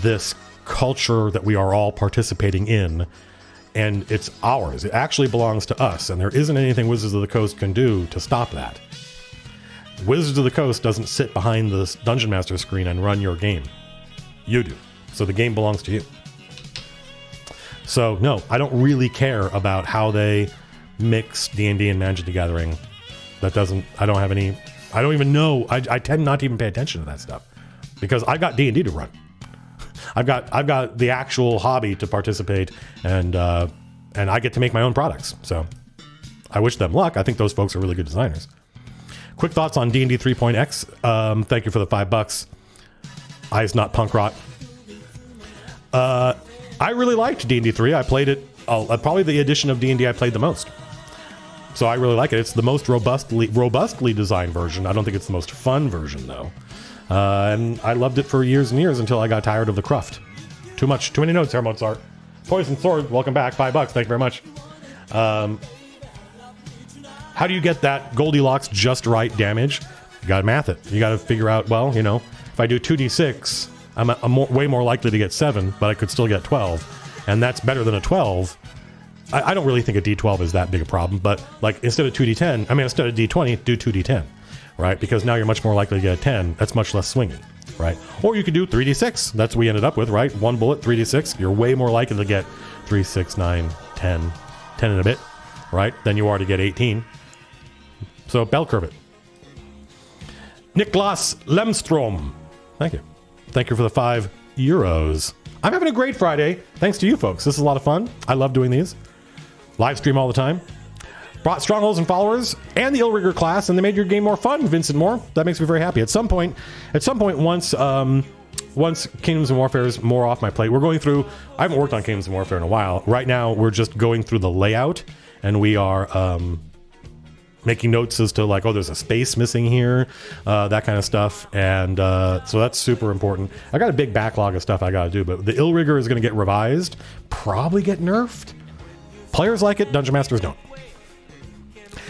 Speaker 1: this culture that we are all participating in, and it's ours. It actually belongs to us, and there isn't anything Wizards of the Coast can do to stop that. Wizards of the Coast doesn't sit behind the Dungeon Master screen and run your game. You do. So the game belongs to you. So no, I don't really care about how they mix D&D and Magic the Gathering. I don't even know. I tend not to even pay attention to that stuff because I got D&D to run. I've got the actual hobby to participate, and I get to make my own products. So I wish them luck. I think those folks are really good designers. Quick thoughts on D&D 3.x. Thank you for the $5. Eyes not punk rot. I really liked D&D 3. I played it. Probably the edition of D&D I played the most. So I really like it. It's the most robustly designed version. I don't think it's the most fun version though. And I loved it for years and years until I got tired of the cruft. Too many notes here, Mozart. Poison Sword, welcome back. $5. Thank you very much. How do you get that Goldilocks just right damage? You gotta math it. You gotta figure out, well, if I do 2d6, I'm way more likely to get 7, but I could still get 12. And that's better than a 12 I don't really think a D12 is that big a problem, but like instead of 2D10, I mean, instead of D20, do 2D10, right? Because now you're much more likely to get a 10. That's much less swingy, right? Or you could do 3D6. That's what we ended up with, right? One bullet, 3D6. You're way more likely to get 3, 6, 9, 10, 10 and a bit, right? Than you are to get 18. So bell curve it. Niklas Lemstrom. Thank you. Thank you for the €5. I'm having a great Friday. Thanks to you folks. This is a lot of fun. I love doing these. Live stream all the time. Brought strongholds and followers and the Illrigger class, and they made your game more fun, Vincent Moore. That makes me very happy. At some point, once Kingdoms of Warfare is more off my plate, we're going through. I haven't worked on Kingdoms of Warfare in a while. Right now, we're just going through the layout, and we are making notes as to like, oh, there's a space missing here, that kind of stuff. And so that's super important. I got a big backlog of stuff I got to do, but the Illrigger is going to get revised, probably get nerfed. Players like it, Dungeon Masters don't.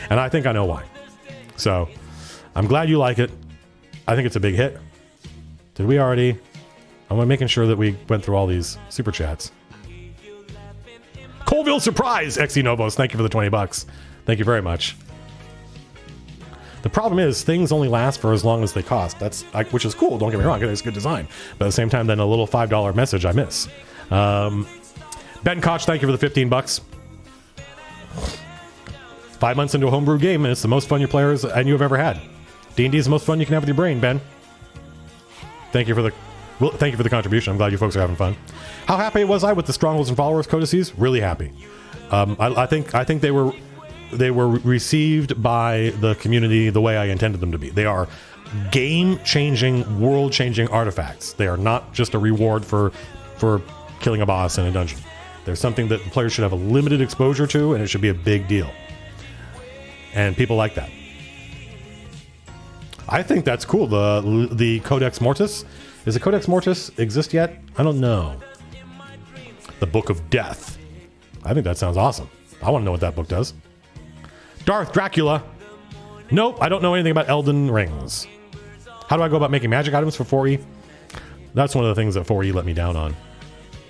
Speaker 1: And I think I know why. So I'm glad you like it. I think it's a big hit. Did we already? I'm making sure that we went through all these super chats. Colville Surprise, XE Novos. Thank you for the $20. Thank you very much. The problem is things only last for as long as they cost. That's which is cool. Don't get me wrong. It's good design. But at the same time, then a little $5 message I miss. Ben Koch, thank you for the $15. 5 months into a homebrew game, and it's the most fun your players and you have ever had. D&D is the most fun you can have with your brain, Ben. Thank you for the contribution. I'm glad you folks are having fun. How happy was I with the Strongholds and Followers codices? Really happy. I think they were received by the community the way I intended them to be. They are game-changing, world-changing artifacts. They are not just a reward for killing a boss in a dungeon. They're something that players should have a limited exposure to, and it should be a big deal. And people like that. I think that's cool. The Codex Mortis. Does the Codex Mortis exist yet? I don't know. The Book of Death. I think that sounds awesome. I want to know what that book does. Darth Dracula. Nope, I don't know anything about Elden Rings. How do I go about making magic items for 4E? That's one of the things that 4E let me down on.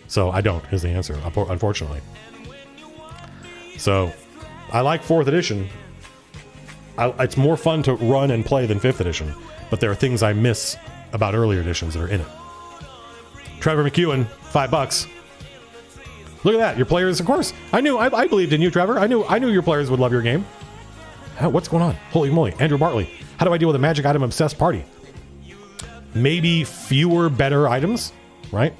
Speaker 1: So I don't, is the answer, unfortunately. So I like 4th edition. It's more fun to run and play than 5th edition, but there are things I miss about earlier editions that are in it. Trevor McEwen, $5. Look at that, your players, of course. I believed in you, Trevor. I knew your players would love your game. What's going on? Holy moly. Andrew Bartley, how do I deal with a magic item obsessed party? Maybe fewer better items, right?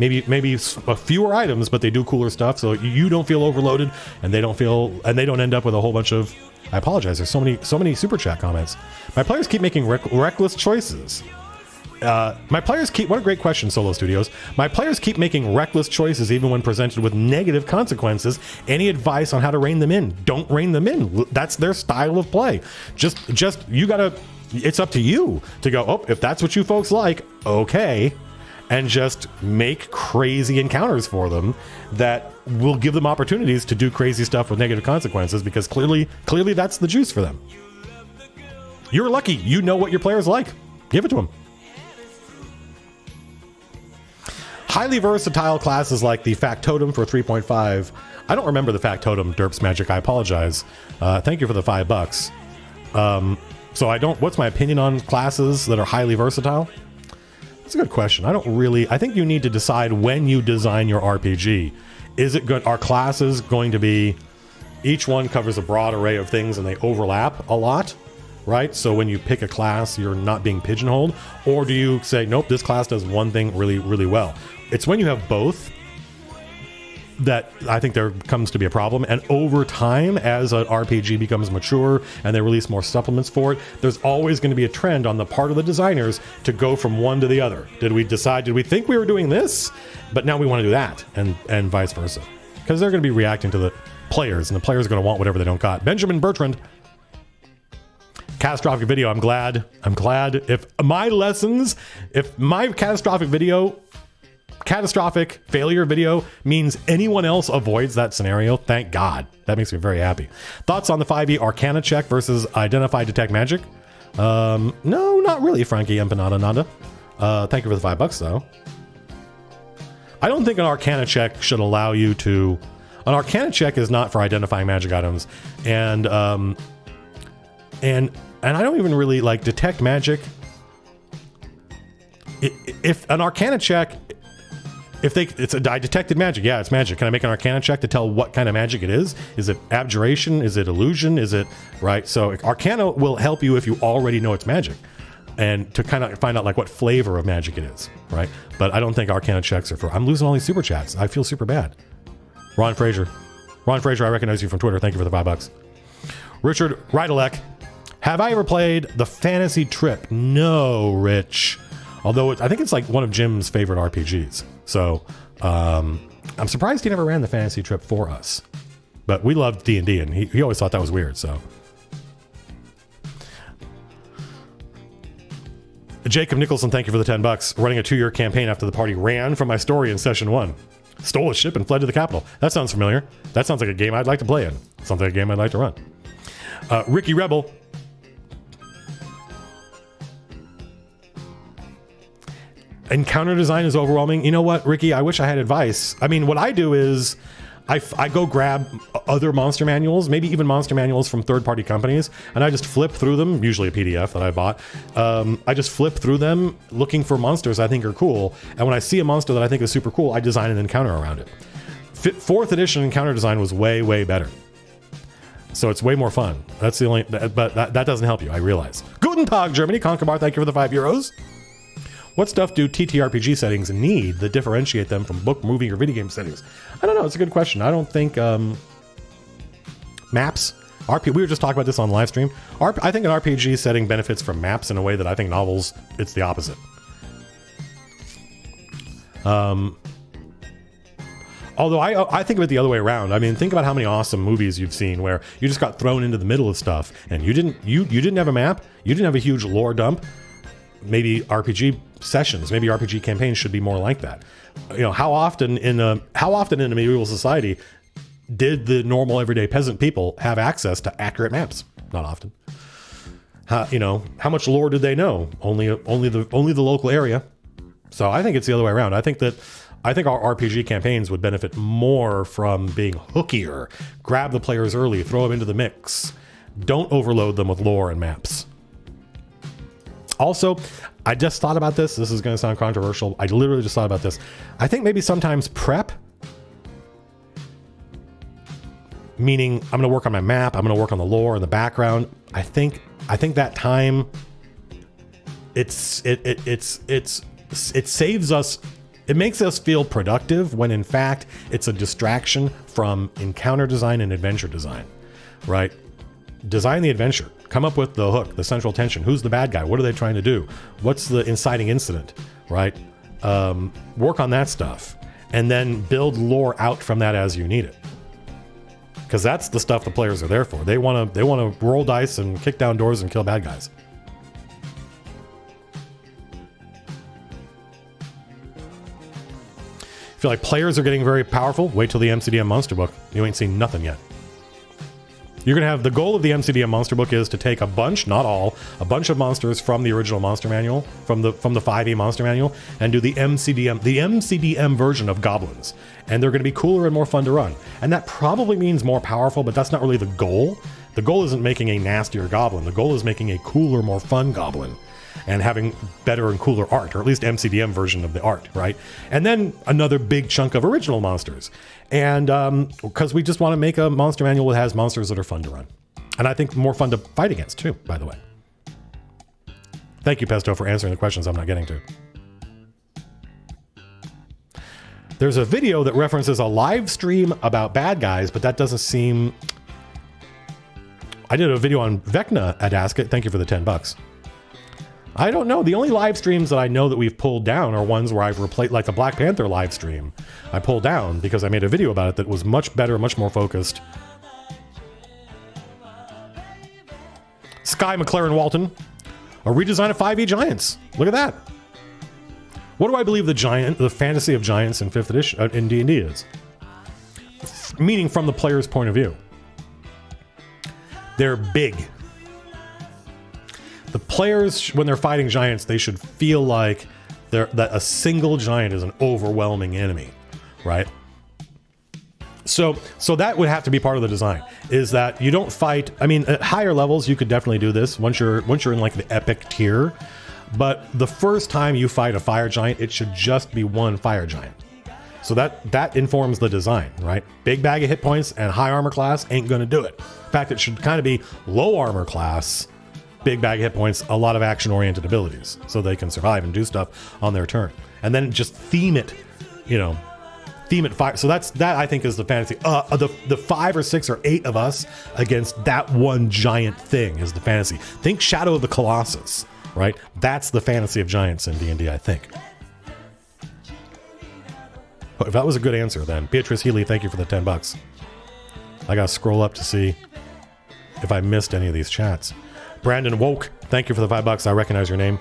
Speaker 1: Maybe fewer items, but they do cooler stuff, so you don't feel overloaded, and they don't end up with a whole bunch of. I apologize. There's so many super chat comments. My players keep making reckless choices. What a great question, Solo Studios. My players keep making reckless choices even when presented with negative consequences. Any advice on how to rein them in? Don't rein them in. That's their style of play. It's up to you to go, oh, if that's what you folks like, okay. And just make crazy encounters for them that will give them opportunities to do crazy stuff with negative consequences, because clearly that's the juice for them. You're lucky. You know what your players like. Give it to them. Highly versatile classes like the Factotum for 3.5. I don't remember the Factotum Derps Magic. I apologize. Thank you for the $5. What's my opinion on classes that are highly versatile? That's a good question. I think you need to decide when you design your RPG. Are classes going to be, each one covers a broad array of things and they overlap a lot, right? So when you pick a class, you're not being pigeonholed. Or do you say, nope, this class does one thing really, really well? It's when you have both that I think there comes to be a problem. And over time, as an RPG becomes mature and they release more supplements for it, there's always going to be a trend on the part of the designers to go from one to the other. Did we think we were doing this, but now we want to do that, and vice versa? Because they're going to be reacting to the players, and the players are going to want whatever they don't got. Benjamin Bertrand. Catastrophic video. I'm glad if my catastrophic failure video means anyone else avoids that scenario, thank God. That makes me very happy. Thoughts on the 5e Arcana check versus Identify Detect Magic? No, not really, Frankie Empanada Nanda. Thank you for the $5 though. I don't think an Arcana check should allow you to. An Arcana check is not for identifying magic items, and I don't even really like detect magic. If an Arcana check, I detected magic, yeah, it's magic. Can I make an Arcana check to tell what kind of magic it is? Is it abjuration? Is it illusion? Is it right? So Arcana will help you if you already know it's magic, and to kind of find out like what flavor of magic it is, right? But I don't think Arcana checks are for. I'm losing all these super chats. I feel super bad. Ron Fraser, I recognize you from Twitter. Thank you for the $5. Richard Rydelek, have I ever played the Fantasy Trip? No, Rich. Although I think it's like one of Jim's favorite RPGs. So I'm surprised he never ran the Fantasy Trip for us. But we loved D&D, and he always thought that was weird. So Jacob Nicholson, thank you for the $10. Running a 2-year campaign after the party ran from my story in session 1. Stole a ship and fled to the capital. That sounds familiar. That sounds like a game I'd like to play in. Sounds like a game I'd like to run. Ricky Rebel. Encounter design is overwhelming. You know what, Ricky? I wish I had advice. I mean, what I do is I go grab other monster manuals, maybe even monster manuals from third-party companies, and I just flip through them, usually a PDF that I bought. I just flip through them looking for monsters I think are cool, and when I see a monster that I think is super cool, I design an encounter around it. 4th edition encounter design was way, way better. So it's way more fun. That's the only, but that doesn't help you, I realize. Guten Tag, Germany. Conkerbar, thank you for the €5. What stuff do TTRPG settings need that differentiate them from book, movie, or video game settings? I don't know. It's a good question. I don't think maps. We were just talking about this on live stream. I think an RPG setting benefits from maps in a way that I think novels, it's the opposite. Although I think of it the other way around. I mean, think about how many awesome movies you've seen where you just got thrown into the middle of stuff and you didn't have a map. You didn't have a huge lore dump. Maybe RPG sessions, maybe RPG campaigns should be more like that. You know, how often in a medieval society did the normal everyday peasant people have access to accurate maps? Not often. How much lore did they know? Only the local area. So I think it's the other way around. I think our RPG campaigns would benefit more from being hookier. Grab the players early, throw them into the mix. Don't overload them with lore and maps. Also, I just thought about this. This is going to sound controversial. I literally just thought about this. I think maybe sometimes prep, meaning I'm going to work on my map, I'm going to work on the lore and the background. I think that time it saves us. It makes us feel productive when in fact it's a distraction from encounter design and adventure design, right? Design the adventure. Come up with the hook, the central tension. Who's the bad guy? What are they trying to do? What's the inciting incident, right? Work on that stuff. And then build lore out from that as you need it. Because that's the stuff the players are there for. They want to roll dice and kick down doors and kill bad guys. Feel like players are getting very powerful? Wait till the MCDM Monster Book. You ain't seen nothing yet. You're going to have the goal of the MCDM Monster Book is to take a bunch, not all, a bunch of monsters from the original Monster Manual, from the 5e Monster Manual, and do the MCDM version of goblins. And they're going to be cooler and more fun to run. And that probably means more powerful, but that's not really the goal. The goal isn't making a nastier goblin. The goal is making a cooler, more fun goblin. And having better and cooler art, or at least MCDM version of the art, right? And then another big chunk of original monsters. And because we just want to make a monster manual that has monsters that are fun to run. And I think more fun to fight against too, by the way. Thank you, Pesto, for answering the questions I'm not getting to. There's a video that references a live stream about bad guys, but that doesn't seem... I did a video on Vecna at Ask It. Thank you for the $10. I don't know. The only live streams that I know that we've pulled down are ones where I've replaced, like the Black Panther live stream. I pulled down because I made a video about it that was much better, much more focused. Sky McLaren Walton, a redesign of 5e Giants. Look at that. What do I believe the fantasy of giants in 5th edition in D&D is? Meaning from the player's point of view. They're big. The players, when they're fighting giants, they should feel like that a single giant is an overwhelming enemy, right? So that would have to be part of the design, is that you don't fight. I mean, at higher levels, you could definitely do this once you're in like the epic tier. But the first time you fight a fire giant, it should just be one fire giant. So that informs the design, right? Big bag of hit points and high armor class ain't going to do it. In fact, it should kind of be low armor class, big bag of hit points, a lot of action oriented abilities, so they can survive and do stuff on their turn. And then just theme it, theme it fire. So that I think is the fantasy. The 5 or 6 or 8 of us against that one giant thing is the fantasy. Think Shadow of the Colossus, right? That's the fantasy of giants in D&D, I think. If that was a good answer, then Beatrice Healy, thank you for the $10. I gotta scroll up to see if I missed any of these chats. Brandon Woke, thank you for the $5. I recognize your name.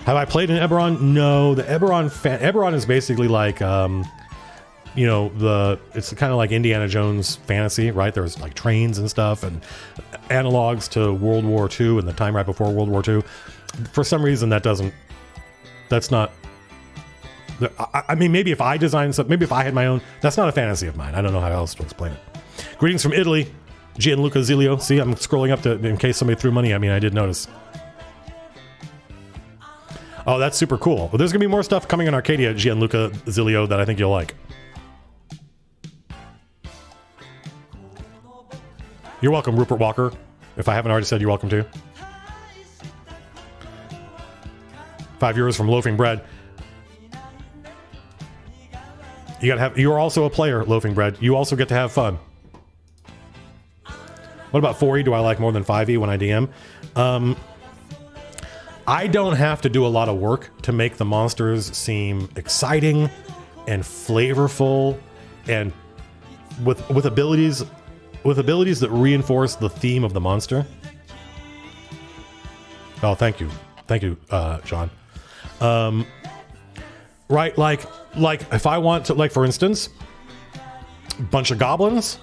Speaker 1: Have I played in Eberron? No, the Eberron is basically like, it's kind of like Indiana Jones fantasy, right? There's like trains and stuff and analogs to World War II and the time right before World War II. For some reason, that's not. I mean, maybe if I designed something, maybe if I had my own, that's not a fantasy of mine. I don't know how else to explain it. Greetings from Italy, Gianluca Zilio. See, I'm scrolling up in case somebody threw money at me. I did notice. Oh, that's super cool. Well, there's going to be more stuff coming in Arcadia, Gianluca Zilio, that I think you'll like. You're welcome, Rupert Walker. If I haven't already said, you're welcome to. 5 euros from Loafing Bread. You're also a player, Loafing Bread. You also get to have fun. What about 4E? Do I like more than 5E when I DM? I don't have to do a lot of work to make the monsters seem exciting and flavorful and with abilities that reinforce the theme of the monster. Oh, thank you, John. Right, like if I want to, like for instance, a bunch of goblins,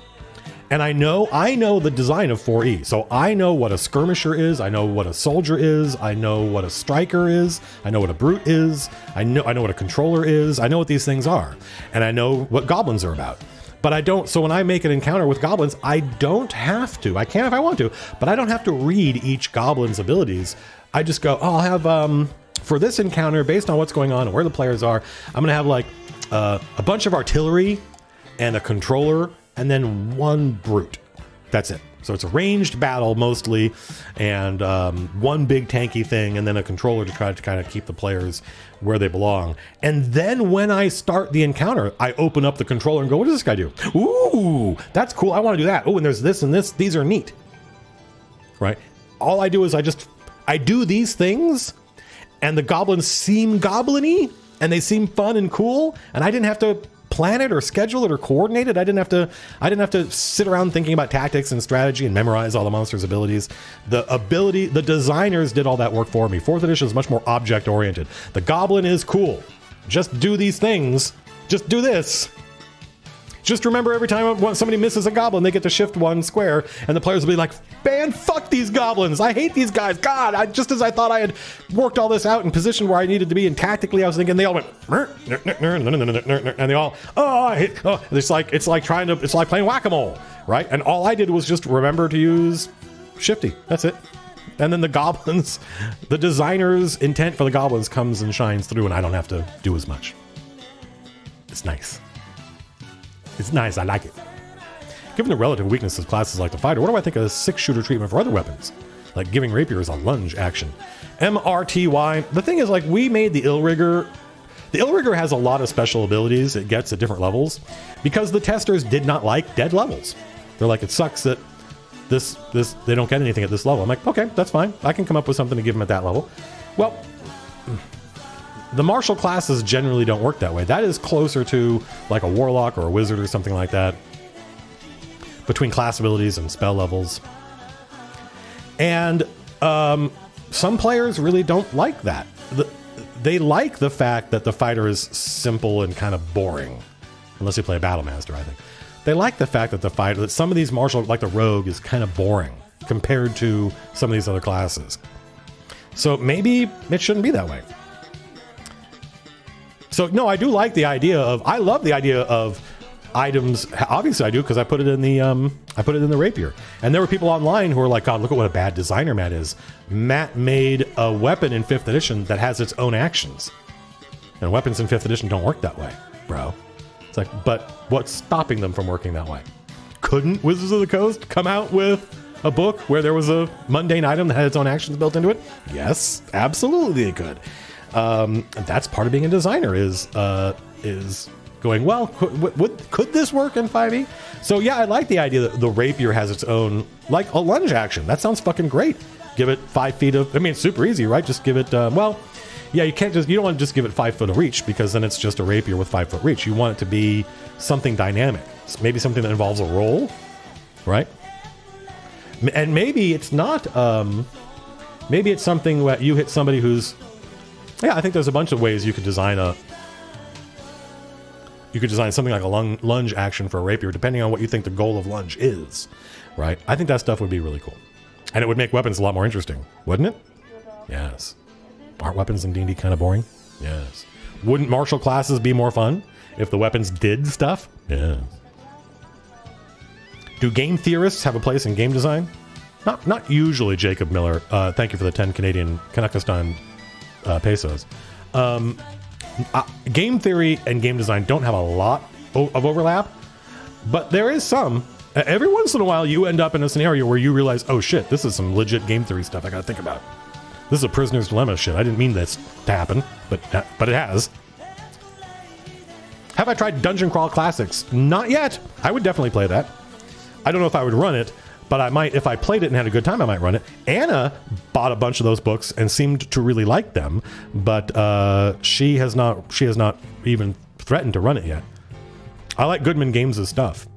Speaker 1: and I know the design of 4E, so I know what a skirmisher is, I know what a soldier is, I know what a striker is, I know what a brute is, I know what a controller is, I know what these things are, and I know what goblins are about. But I don't, so when I make an encounter with goblins, I don't have to. I can if I want to, but I don't have to read each goblin's abilities. I just go, oh, I'll have, for this encounter, based on what's going on and where the players are, I'm going to have like a bunch of artillery and a controller and then one brute. That's it. So it's a ranged battle mostly, and one big tanky thing, and then a controller to try to kind of keep the players where they belong. And then when I start the encounter, I open up the controller and go, what does this guy do? Ooh, that's cool. I want to do that. Oh, and there's this and this. These are neat. Right? All I do is I do these things, and the goblins seem goblin-y, and they seem fun and cool, and I didn't have to plan it or schedule it or coordinate it. I didn't have to sit around thinking about tactics and strategy and memorize all the monsters' abilities. The designers did all that work for me. 4th edition is much more object oriented. The goblin is cool. Just do these things. Just do this. Just remember, every time somebody misses a goblin, they get to shift 1 square, and the players will be like, man, fuck these goblins. I hate these guys. God, just as I thought I had worked all this out and positioned where I needed to be, and tactically I was thinking, they all went, and they all, it's like playing whack-a-mole, right? And all I did was just remember to use Shifty. That's it. And then the goblins, the designer's intent for the goblins comes and shines through, and I don't have to do as much. It's nice. It's nice, I like it. Given the relative weaknesses of classes like the fighter, what do I think of a 6-shooter treatment for other weapons? Like giving rapiers a lunge action. MRTY. The thing is, like, we made the Illrigger. The Illrigger has a lot of special abilities it gets at different levels because the testers did not like dead levels. They're like, it sucks that this they don't get anything at this level. I'm like, okay, that's fine. I can come up with something to give them at that level. Well, the martial classes generally don't work that way. That is closer to like a warlock or a wizard or something like that, between class abilities and spell levels. And some players really don't like that. They like the fact that the fighter is simple and kind of boring, unless you play a battle master, I think. They like the fact that some of these martial, like the rogue, is kind of boring compared to some of these other classes. So maybe it shouldn't be that way. So no, I do like the idea of, I love the idea of items. Obviously I do, because I put it in the rapier. And there were people online who were like, God, look at what a bad designer Matt is. Matt made a weapon in 5th edition that has its own actions. And weapons in 5th edition don't work that way, bro. It's like, but what's stopping them from working that way? Couldn't Wizards of the Coast come out with a book where there was a mundane item that had its own actions built into it? Yes, absolutely they could. That's part of being a designer, is going, well, could this work in 5e? So yeah, I like the idea that the rapier has its own, like a lunge action. That sounds fucking great. Give it 5 feet of, I mean, it's super easy, right? Just give it, well, yeah, you don't want to just give it 5 foot of reach, because then it's just a rapier with 5 foot reach. You want it to be something dynamic. Maybe something that involves a roll, right? And maybe it's not, maybe it's something where you hit somebody who's, yeah, I think there's a bunch of ways you could design something like a lunge action for a rapier, depending on what you think the goal of lunge is, right? I think that stuff would be really cool. And it would make weapons a lot more interesting, wouldn't it? Yes. Aren't weapons in D&D kind of boring? Yes. Wouldn't martial classes be more fun if the weapons did stuff? Yes. Do game theorists have a place in game design? Not usually, Jacob Miller. Thank you for the 10 Canadian Kanakistan pesos. Game theory and game design don't have a lot of overlap, but there is some. Every once in a while, you end up in a scenario where you realize, oh shit, this is some legit game theory stuff I gotta think about. This is a prisoner's dilemma shit. I didn't mean this to happen, but it has. Have I tried Dungeon Crawl Classics? Not yet. I would definitely play that. I don't know if I would run it, but I might, if I played it and had a good time, I might run it. Anna bought a bunch of those books and seemed to really like them, but she has not even threatened to run it yet. I like Goodman Games' stuff.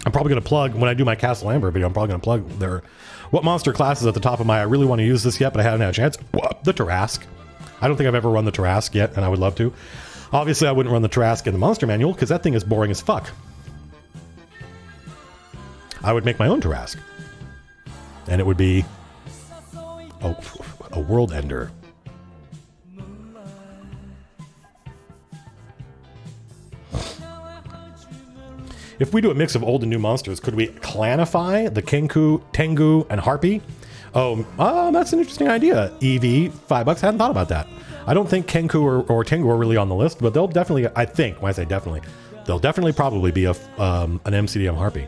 Speaker 1: I'm probably going to plug, when I do my Castle Amber video, I'm probably going to plug their, what monster class is at the top of my, I really want to use this yet, but I haven't had a chance. The Tarrasque. I don't think I've ever run the Tarrasque yet, and I would love to. Obviously, I wouldn't run the Tarrasque in the Monster Manual, because that thing is boring as fuck. I would make my own Tarrasque. And it would be a world ender. If we do a mix of old and new monsters, could we clanify the Kenku, Tengu, and Harpy? Oh, that's an interesting idea. EV, $5. I hadn't thought about that. I don't think Kenku or Tengu are really on the list, but they'll definitely, I think, when I say definitely, they'll definitely probably be an MCDM Harpy.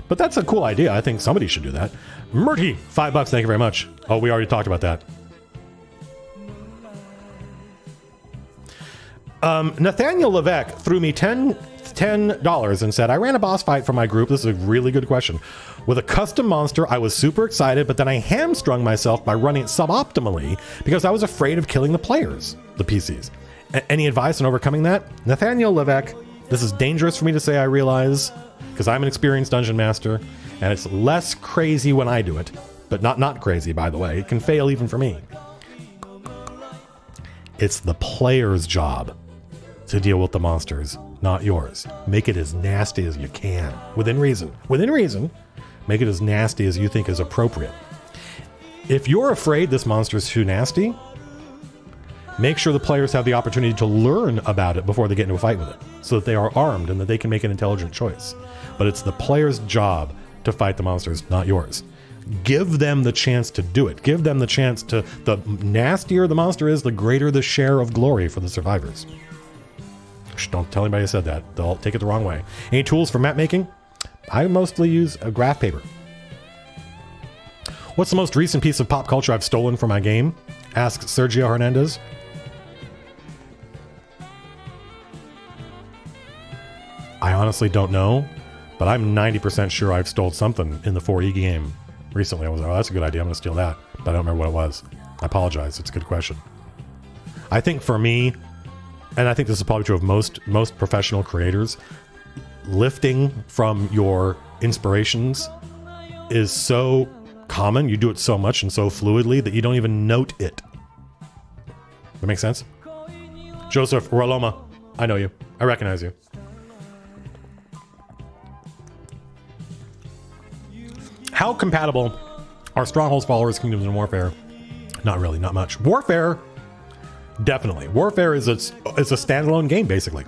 Speaker 1: But that's a cool idea. I think somebody should do that. Murty, $5. Thank you very much. Oh, we already talked about that. Nathaniel Levesque threw me $10 and said, I ran a boss fight for my group. This is a really good question. With a custom monster, I was super excited, but then I hamstrung myself by running it suboptimally because I was afraid of killing the players, the PCs. Any advice on overcoming that? Nathaniel Levesque, this is dangerous for me to say, I realize, because I'm an experienced dungeon master, and it's less crazy when I do it, but not crazy, by the way. It can fail even for me. It's the player's job to deal with the monsters, not yours. Make it as nasty as you can, within reason. Within reason, make it as nasty as you think is appropriate. If you're afraid this monster is too nasty, make sure the players have the opportunity to learn about it before they get into a fight with it, so that they are armed and that they can make an intelligent choice. But it's the player's job to fight the monsters, not yours. Give them the chance to do it. Give them the chance to, the nastier the monster is, the greater the share of glory for the survivors. Shh, don't tell anybody I said that. They'll take it the wrong way. Any tools for map making? I mostly use a graph paper. What's the most recent piece of pop culture I've stolen from my game? Asks Sergio Hernandez. I honestly don't know, but I'm 90% sure I've stole something in the 4E game recently. I was like, oh, that's a good idea. I'm going to steal that. But I don't remember what it was. I apologize. It's a good question. I think for me, and I think this is probably true of most professional creators, lifting from your inspirations is so common. You do it so much and so fluidly that you don't even note it. That makes sense? Joseph Roloma, I know you. I recognize you. How compatible are Strongholds, Followers, Kingdoms, and Warfare? Not really, not much. Warfare, definitely. Warfare is a standalone game, basically.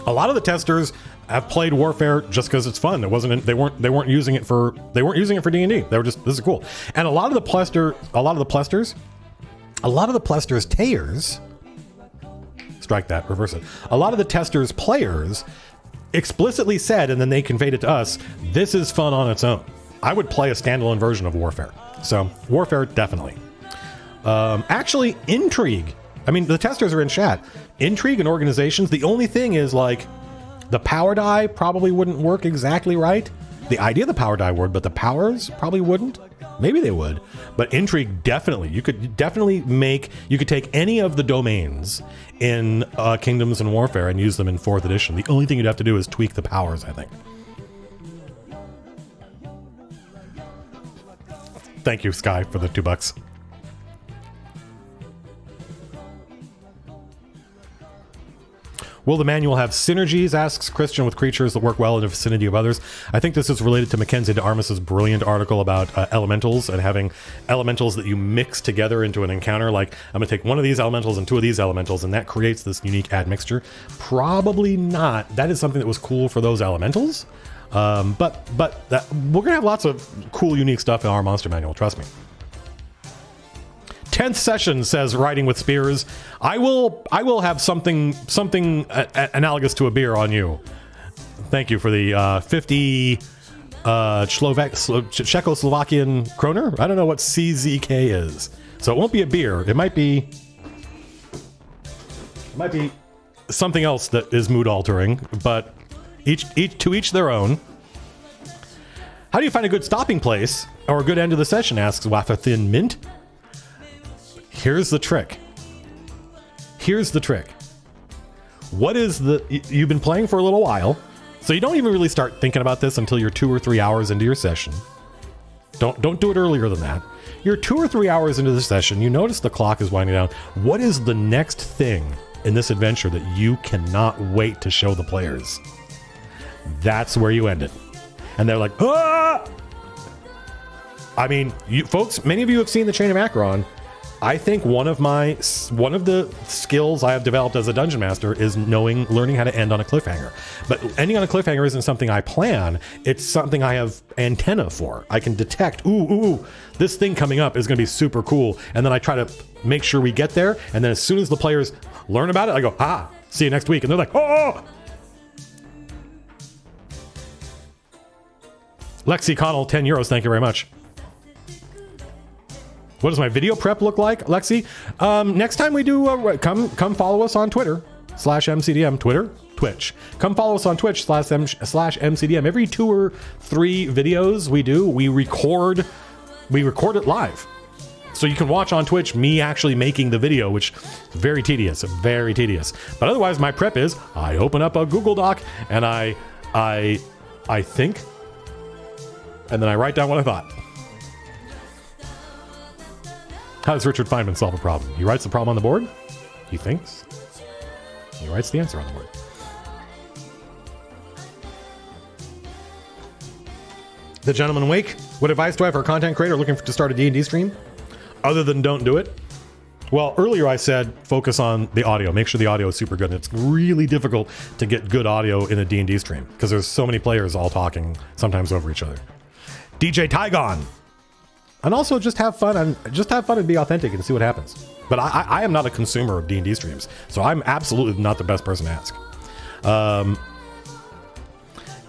Speaker 1: A lot of the testers have played Warfare just because it's fun. It wasn't. They weren't using it for D&D. They were just, this is cool. And a lot of the plesters, tayers. Strike that. Reverse it. A lot of the testers players explicitly said, and then they conveyed it to us, this is fun on its own. I would play a standalone version of Warfare. So Warfare, definitely. Actually, Intrigue. I mean, the testers are in chat. Intrigue and Organizations, the only thing is, like, the power die probably wouldn't work exactly right. The idea of the power die would, but the powers probably wouldn't. Maybe they would. But Intrigue, definitely. You could take any of the domains in Kingdoms and Warfare and use them in 4th edition. The only thing you'd have to do is tweak the powers, I think. Thank you, Sky, for the $2. Will the manual have synergies, asks Christian, with creatures that work well in the vicinity of others? I think this is related to Mackenzie de Armas's brilliant article about elementals and having elementals that you mix together into an encounter. Like, I'm going to take one of these elementals and two of these elementals, and that creates this unique admixture. Probably not. That is something that was cool for those elementals. But we're going to have lots of cool, unique stuff in our monster manual. Trust me. 10th session, says Riding with Spears. I will have something analogous to a beer on you. Thank you for the 50 Czechoslovakian kroner. I don't know what CZK is, so it won't be a beer. It might be something else that is mood altering. But each their own. How do you find a good stopping place or a good end of the session? Asks Wafa Thin Mint. Here's the trick. You've been playing for a little while, so you don't even really start thinking about this until you're 2 or 3 hours into your session. Don't do it earlier than that. You're 2 or 3 hours into the session, you notice the clock is winding down. What is the next thing in this adventure that you cannot wait to show the players? That's where you end it. And they're like, ah! I mean, you folks, many of you have seen the Chain of Acheron. I think one of the skills I have developed as a dungeon master is learning how to end on a cliffhanger. But ending on a cliffhanger isn't something I plan. It's something I have antenna for. I can detect, ooh, this thing coming up is going to be super cool. And then I try to make sure we get there. And then as soon as the players learn about it, I go, see you next week. And they're like, oh! Lexi Connell, 10 euros. Thank you very much. What does my video prep look like, Lexi? Next time we do, come follow us on Twitter /MCDM, Twitter, Twitch. Come follow us on Twitch /MCDM. Every 2 or 3 videos we do, we record it live. So you can watch on Twitch me actually making the video, which is very tedious. But otherwise, my prep is I open up a Google Doc and I think, and then I write down what I thought. How does Richard Feynman solve a problem? He writes the problem on the board. He thinks. He writes the answer on the board. The Gentleman Wake. What advice do I have for a content creator looking to start a D&D stream? Other than don't do it? Well, earlier I said focus on the audio. Make sure the audio is super good. And it's really difficult to get good audio in a D&D stream because there's so many players all talking, sometimes over each other. DJ Tygon. And also just have fun and be authentic and see what happens. But I am not a consumer of D&D streams, so I'm absolutely not the best person to ask.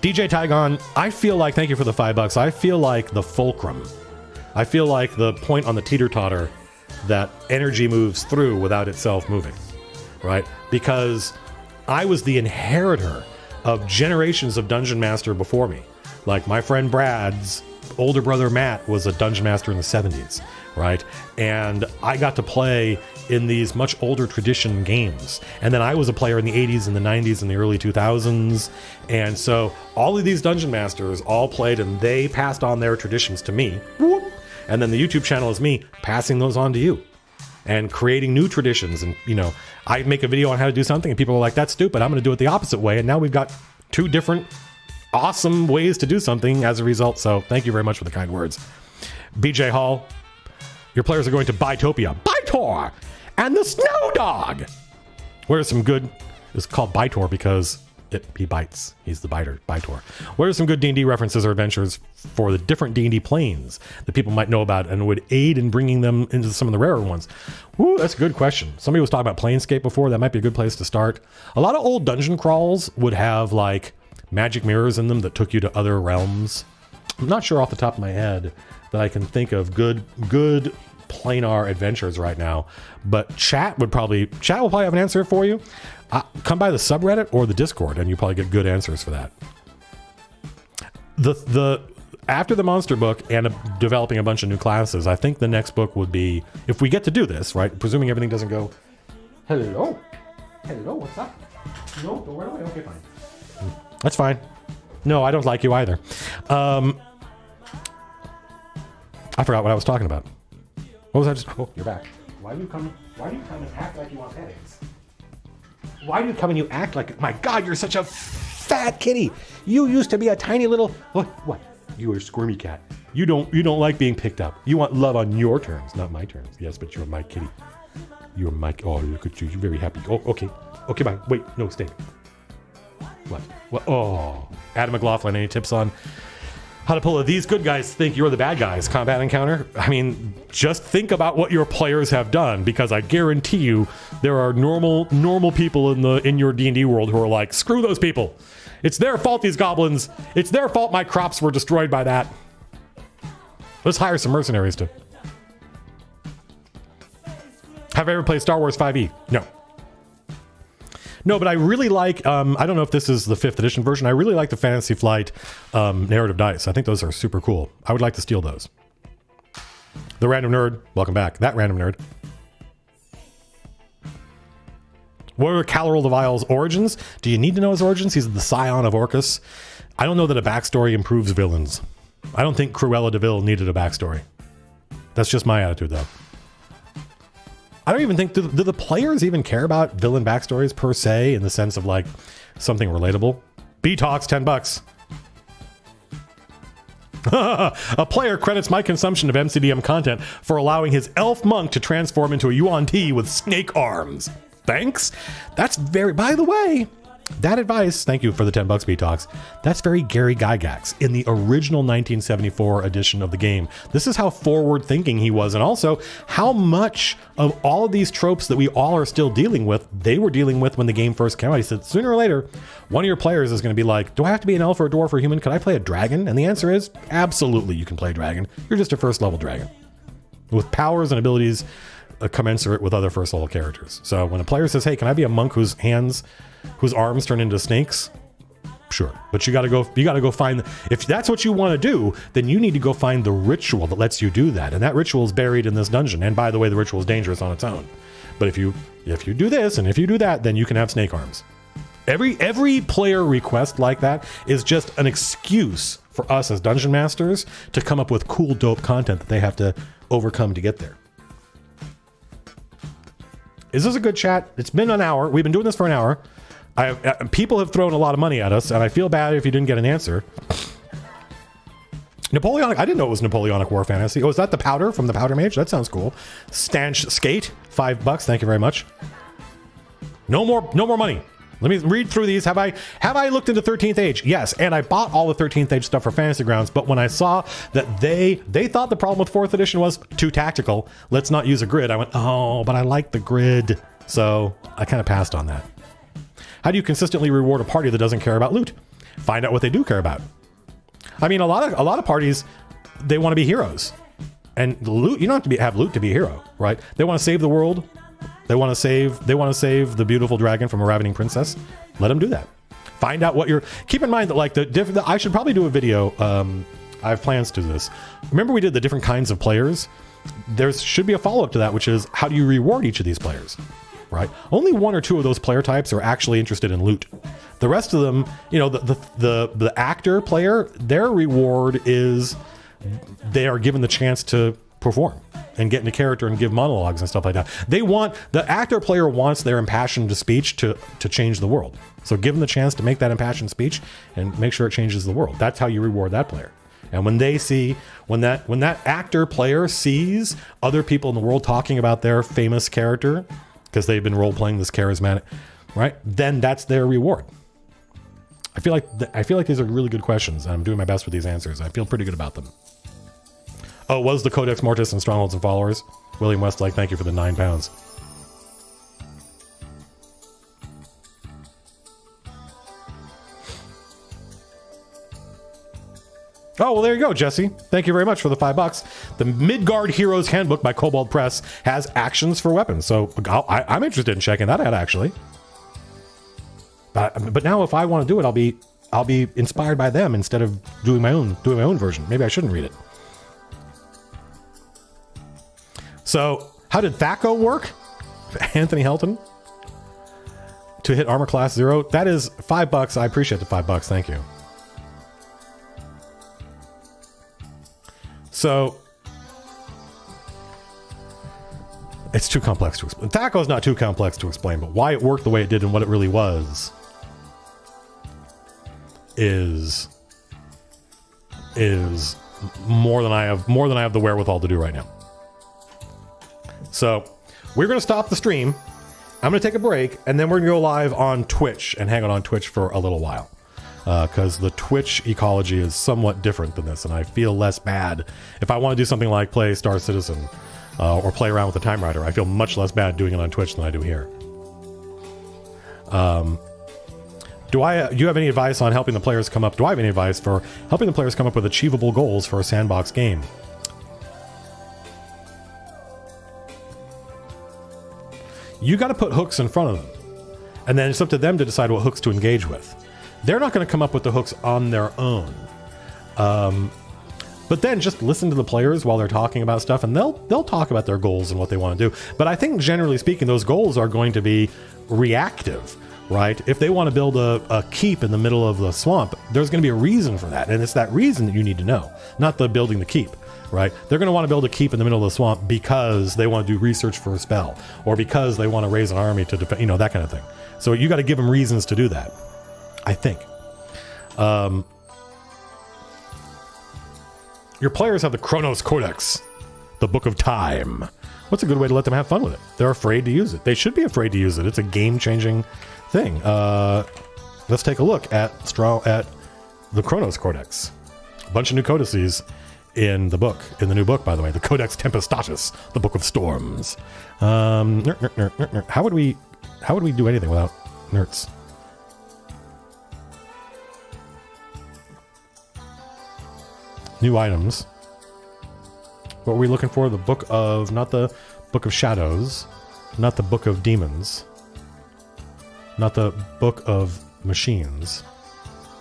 Speaker 1: DJ Tygon, I feel like, thank you for the $5. I feel like the fulcrum. I feel like the point on the teeter-totter that energy moves through without itself moving, right? Because I was the inheritor of generations of Dungeon Master before me. Like my friend Brad's older brother Matt was a dungeon master in the 70s, right? And I got to play in these much older tradition games. And then I was a player in the 80s and the 90s and the early 2000s. And so all of these dungeon masters all played and they passed on their traditions to me. Whoop. And then the YouTube channel is me passing those on to you and creating new traditions. And, you know, I make a video on how to do something and people are like, that's stupid. I'm going to do it the opposite way. And now we've got 2 different awesome ways to do something as a result. So thank you very much for the kind words. BJ Hall, your players are going to Bytopia, and the Snow Dog. Where's some good? It's called Bytor because He bites. He's the Bytor. What are some good D&D references or adventures for the different D&D planes that people might know about and would aid in bringing them into some of the rarer ones? Ooh, that's a good question. Somebody was talking about Planescape before. That might be a good place to start. A lot of old dungeon crawls would have like magic mirrors in them that took you to other realms. I'm not sure off the top of my head that I can think of good planar adventures right now, but chat will probably have an answer for you. Come by the subreddit or the Discord and you probably get good answers for that. The after the monster book and developing a bunch of new classes, I think the next book would be, if we get to do this, right, presuming everything doesn't go, hello, what's up? No, don't run away. Okay, fine. That's fine. No, I don't like you either. I forgot what I was talking about. What was I just? Oh, you're back. Why do you come and act like you want eggs? Why do you come and you act like? My God, you're such a fat kitty. You used to be a tiny little. What? You were a squirmy cat. You don't like being picked up. You want love on your terms, not my terms. Yes, but you're my kitty. You're my. Oh, look at you. You're very happy. Oh, okay. Okay, bye. Wait, no, stay. What? Oh, Adam McLaughlin. Any tips on how to pull these good guys think you're the bad guys combat encounter? I mean, just think about what your players have done, because I guarantee you there are normal people in your D&D world who are like, screw those people. It's their fault, these goblins. It's their fault my crops were destroyed by that. Let's hire some mercenaries to. Have I ever played Star Wars 5e? No, but I really like, I don't know if this is the 5th edition version. I really like the Fantasy Flight narrative dice. I think those are super cool. I would like to steal those. The Random Nerd, welcome back. That Random Nerd. What are Caloral the Vile's origins? Do you need to know his origins? He's the scion of Orcus. I don't know that a backstory improves villains. I don't think Cruella de Vil needed a backstory. That's just my attitude, though. I don't even think, do the players even care about villain backstories per se, in the sense of like something relatable? B-Talks, $10. A player credits my consumption of MCDM content for allowing his elf monk to transform into a Yuan Ti with snake arms. Thanks. That's very, by the way, that advice, thank you for the $10 B-Talks. That's very Gary Gygax in the original 1974 edition of the game. This is how forward thinking he was, and also how much of all of these tropes that we all are still dealing with, they were dealing with when the game first came out. He said, sooner or later, one of your players is going to be like, do I have to be an elf or a dwarf or a human? Could I play a dragon? And the answer is, absolutely you can play a dragon. You're just a first level dragon with powers and abilities commensurate with other first level characters. So when a player says, hey, can I be a monk whose arms turn into snakes? Sure. But you gotta go find, if that's what you want to do, then you need to go find the ritual that lets you do that. And that ritual is buried in this dungeon. And by the way, the ritual is dangerous on its own. But if you do this and if you do that, then you can have snake arms. Every player request like that is just an excuse for us as dungeon masters to come up with cool, dope content that they have to overcome to get there. Is this a good chat? It's been an hour. We've been doing this for an hour. People have thrown a lot of money at us, and I feel bad if you didn't get an answer. Napoleonic, I didn't know it was Napoleonic War Fantasy. Oh, is that the powder from the Powder Mage? That sounds cool. Stanch Skate, $5. Thank you very much. No more money. Let me read through these. Have I looked into 13th Age? Yes, and I bought all the 13th Age stuff for Fantasy Grounds, but when I saw that they thought the problem with 4th edition was too tactical, let's not use a grid, I went, oh, but I like the grid. So I kind of passed on that. How do you consistently reward a party that doesn't care about loot? Find out what they do care about. I mean, a lot of parties, they want to be heroes. And loot, you don't have to have loot to be a hero, right? They want to save the world. They want to save the beautiful dragon from a ravening princess. Let them do that. Find out what keep in mind that like I should probably do a video. I have plans to do this. Remember we did the different kinds of players? There should be a follow-up to that, which is how do you reward each of these players, right? Only 1 or 2 of those player types are actually interested in loot. The rest of them, the actor player, their reward is they are given the chance to perform and get into character and give monologues and stuff like that. The actor player wants their impassioned speech to change the world. So give them the chance to make that impassioned speech and make sure it changes the world. That's how you reward that player. And when that actor player sees other people in the world talking about their famous character, because they've been role playing this charismatic, right? Then that's their reward. I feel like these are really good questions, and I'm doing my best with these answers. I feel pretty good about them. Oh, was the Codex Mortis and Strongholds and Followers? William Westlake, thank you for the £9. Oh, well, there you go, Jesse. Thank you very much for the $5. The Midgard Heroes Handbook by Kobold Press has actions for weapons, so I'm interested in checking that out, actually. But now, if I want to do it, I'll be inspired by them instead of doing my own version. Maybe I shouldn't read it. So, how did Thaco work? Anthony Helton to hit armor class 0. That is $5. I appreciate the $5. Thank you. So, it's too complex to explain. Thaco is not too complex to explain, but why it worked the way it did and what it really was is more than I have the wherewithal to do right now. So, we're going to stop the stream. I'm going to take a break, and then we're going to go live on Twitch and hang out on Twitch for a little while. Because the Twitch ecology is somewhat different than this, and I feel less bad. If I want to do something like play Star Citizen or play around with the Time Rider, I feel much less bad doing it on Twitch than I do here. Do you have any advice on helping the players come up? Do I have any advice for helping the players come up with achievable goals for a sandbox game? You got to put hooks in front of them, and then it's up to them to decide what hooks to engage with. They're not going to come up with the hooks on their own. But then just listen to the players while they're talking about stuff, and they'll talk about their goals and what they want to do. But I think generally speaking, those goals are going to be reactive, right? If they want to build a keep in the middle of the swamp, there's going to be a reason for that. And it's that reason that you need to know, not the building the keep, right? They're going to want to build a keep in the middle of the swamp because they want to do research for a spell, or because they want to raise an army to defend, that kind of thing. So you got to give them reasons to do that, I think. Your players have the Chronos Codex, the Book of Time. What's a good way to let them have fun with it? They're afraid to use it. They should be afraid to use it. It's a game-changing thing. Let's take a look at the Chronos Codex. A bunch of new codices in the book. In the new book, by the way, the Codex Tempestatus, the Book of Storms. How would we do anything without nerds? New items. What were we looking for? The book of, not the Book of Shadows, not the Book of Demons, not the Book of Machines.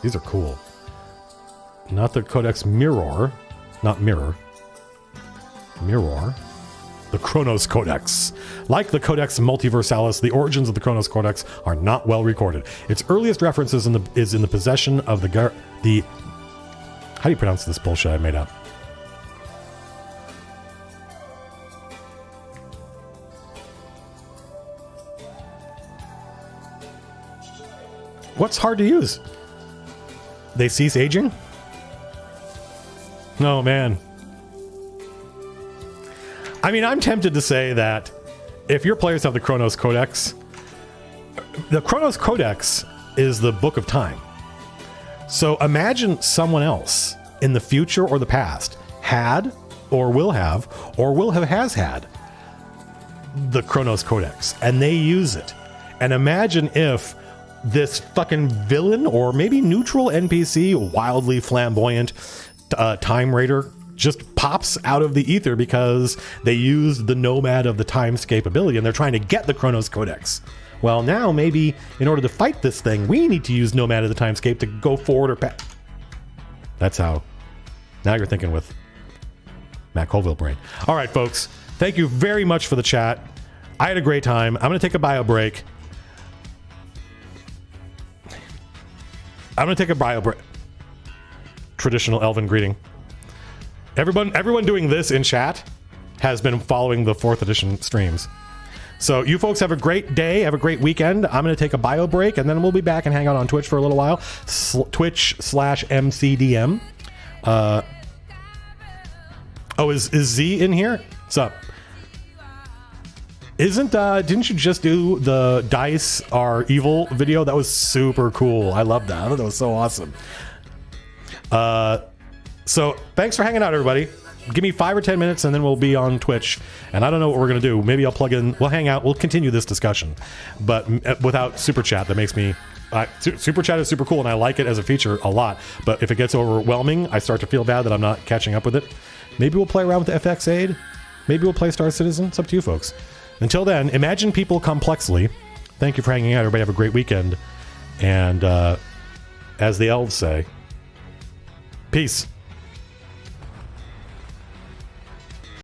Speaker 1: These are cool. Not the Codex Mirror, not Mirror. Mirror. The Chronos Codex. Like the Codex Multiversalis, the origins of the Chronos Codex are not well recorded. Its earliest references is in the possession of the how do you pronounce this bullshit I made up? What's hard to use? They cease aging? No, man. I mean, I'm tempted to say that if your players have the Chronos Codex is the Book of Time. So imagine someone else in the future or the past has had the Chronos Codex, and they use it. And imagine if this fucking villain or maybe neutral NPC, wildly flamboyant Time Raider, just pops out of the ether because they used the Nomad of the Timescape ability and they're trying to get the Chronos Codex. Well, now maybe in order to fight this thing, we need to use Nomad of the Timescape to go forward or back. That's how. Now you're thinking with Matt Colville brain. All right, folks. Thank you very much for the chat. I had a great time. I'm going to take a bio break. Traditional Elven greeting. Everyone doing this in chat has been following the 4th edition streams. So you folks have a great day, have a great weekend. I'm going to take a bio break, and then we'll be back and hang out on Twitch for a little while. Twitch/MCDM. Is Z in here? What's up? Didn't you just do the dice are evil video? That was super cool. I love that. I thought that was so awesome. So thanks for hanging out, everybody. Give me 5 or 10 minutes and then we'll be on Twitch. And I don't know what we're going to do. Maybe I'll plug in, we'll hang out, we'll continue this discussion. But without Super Chat, that makes me... Super Chat is super cool and I like it as a feature a lot. But if it gets overwhelming, I start to feel bad that I'm not catching up with it. Maybe we'll play around with the FX Aid. Maybe we'll play Star Citizen. It's up to you folks. Until then, imagine people complexly. Thank you for hanging out. Everybody have a great weekend. And as the elves say, peace.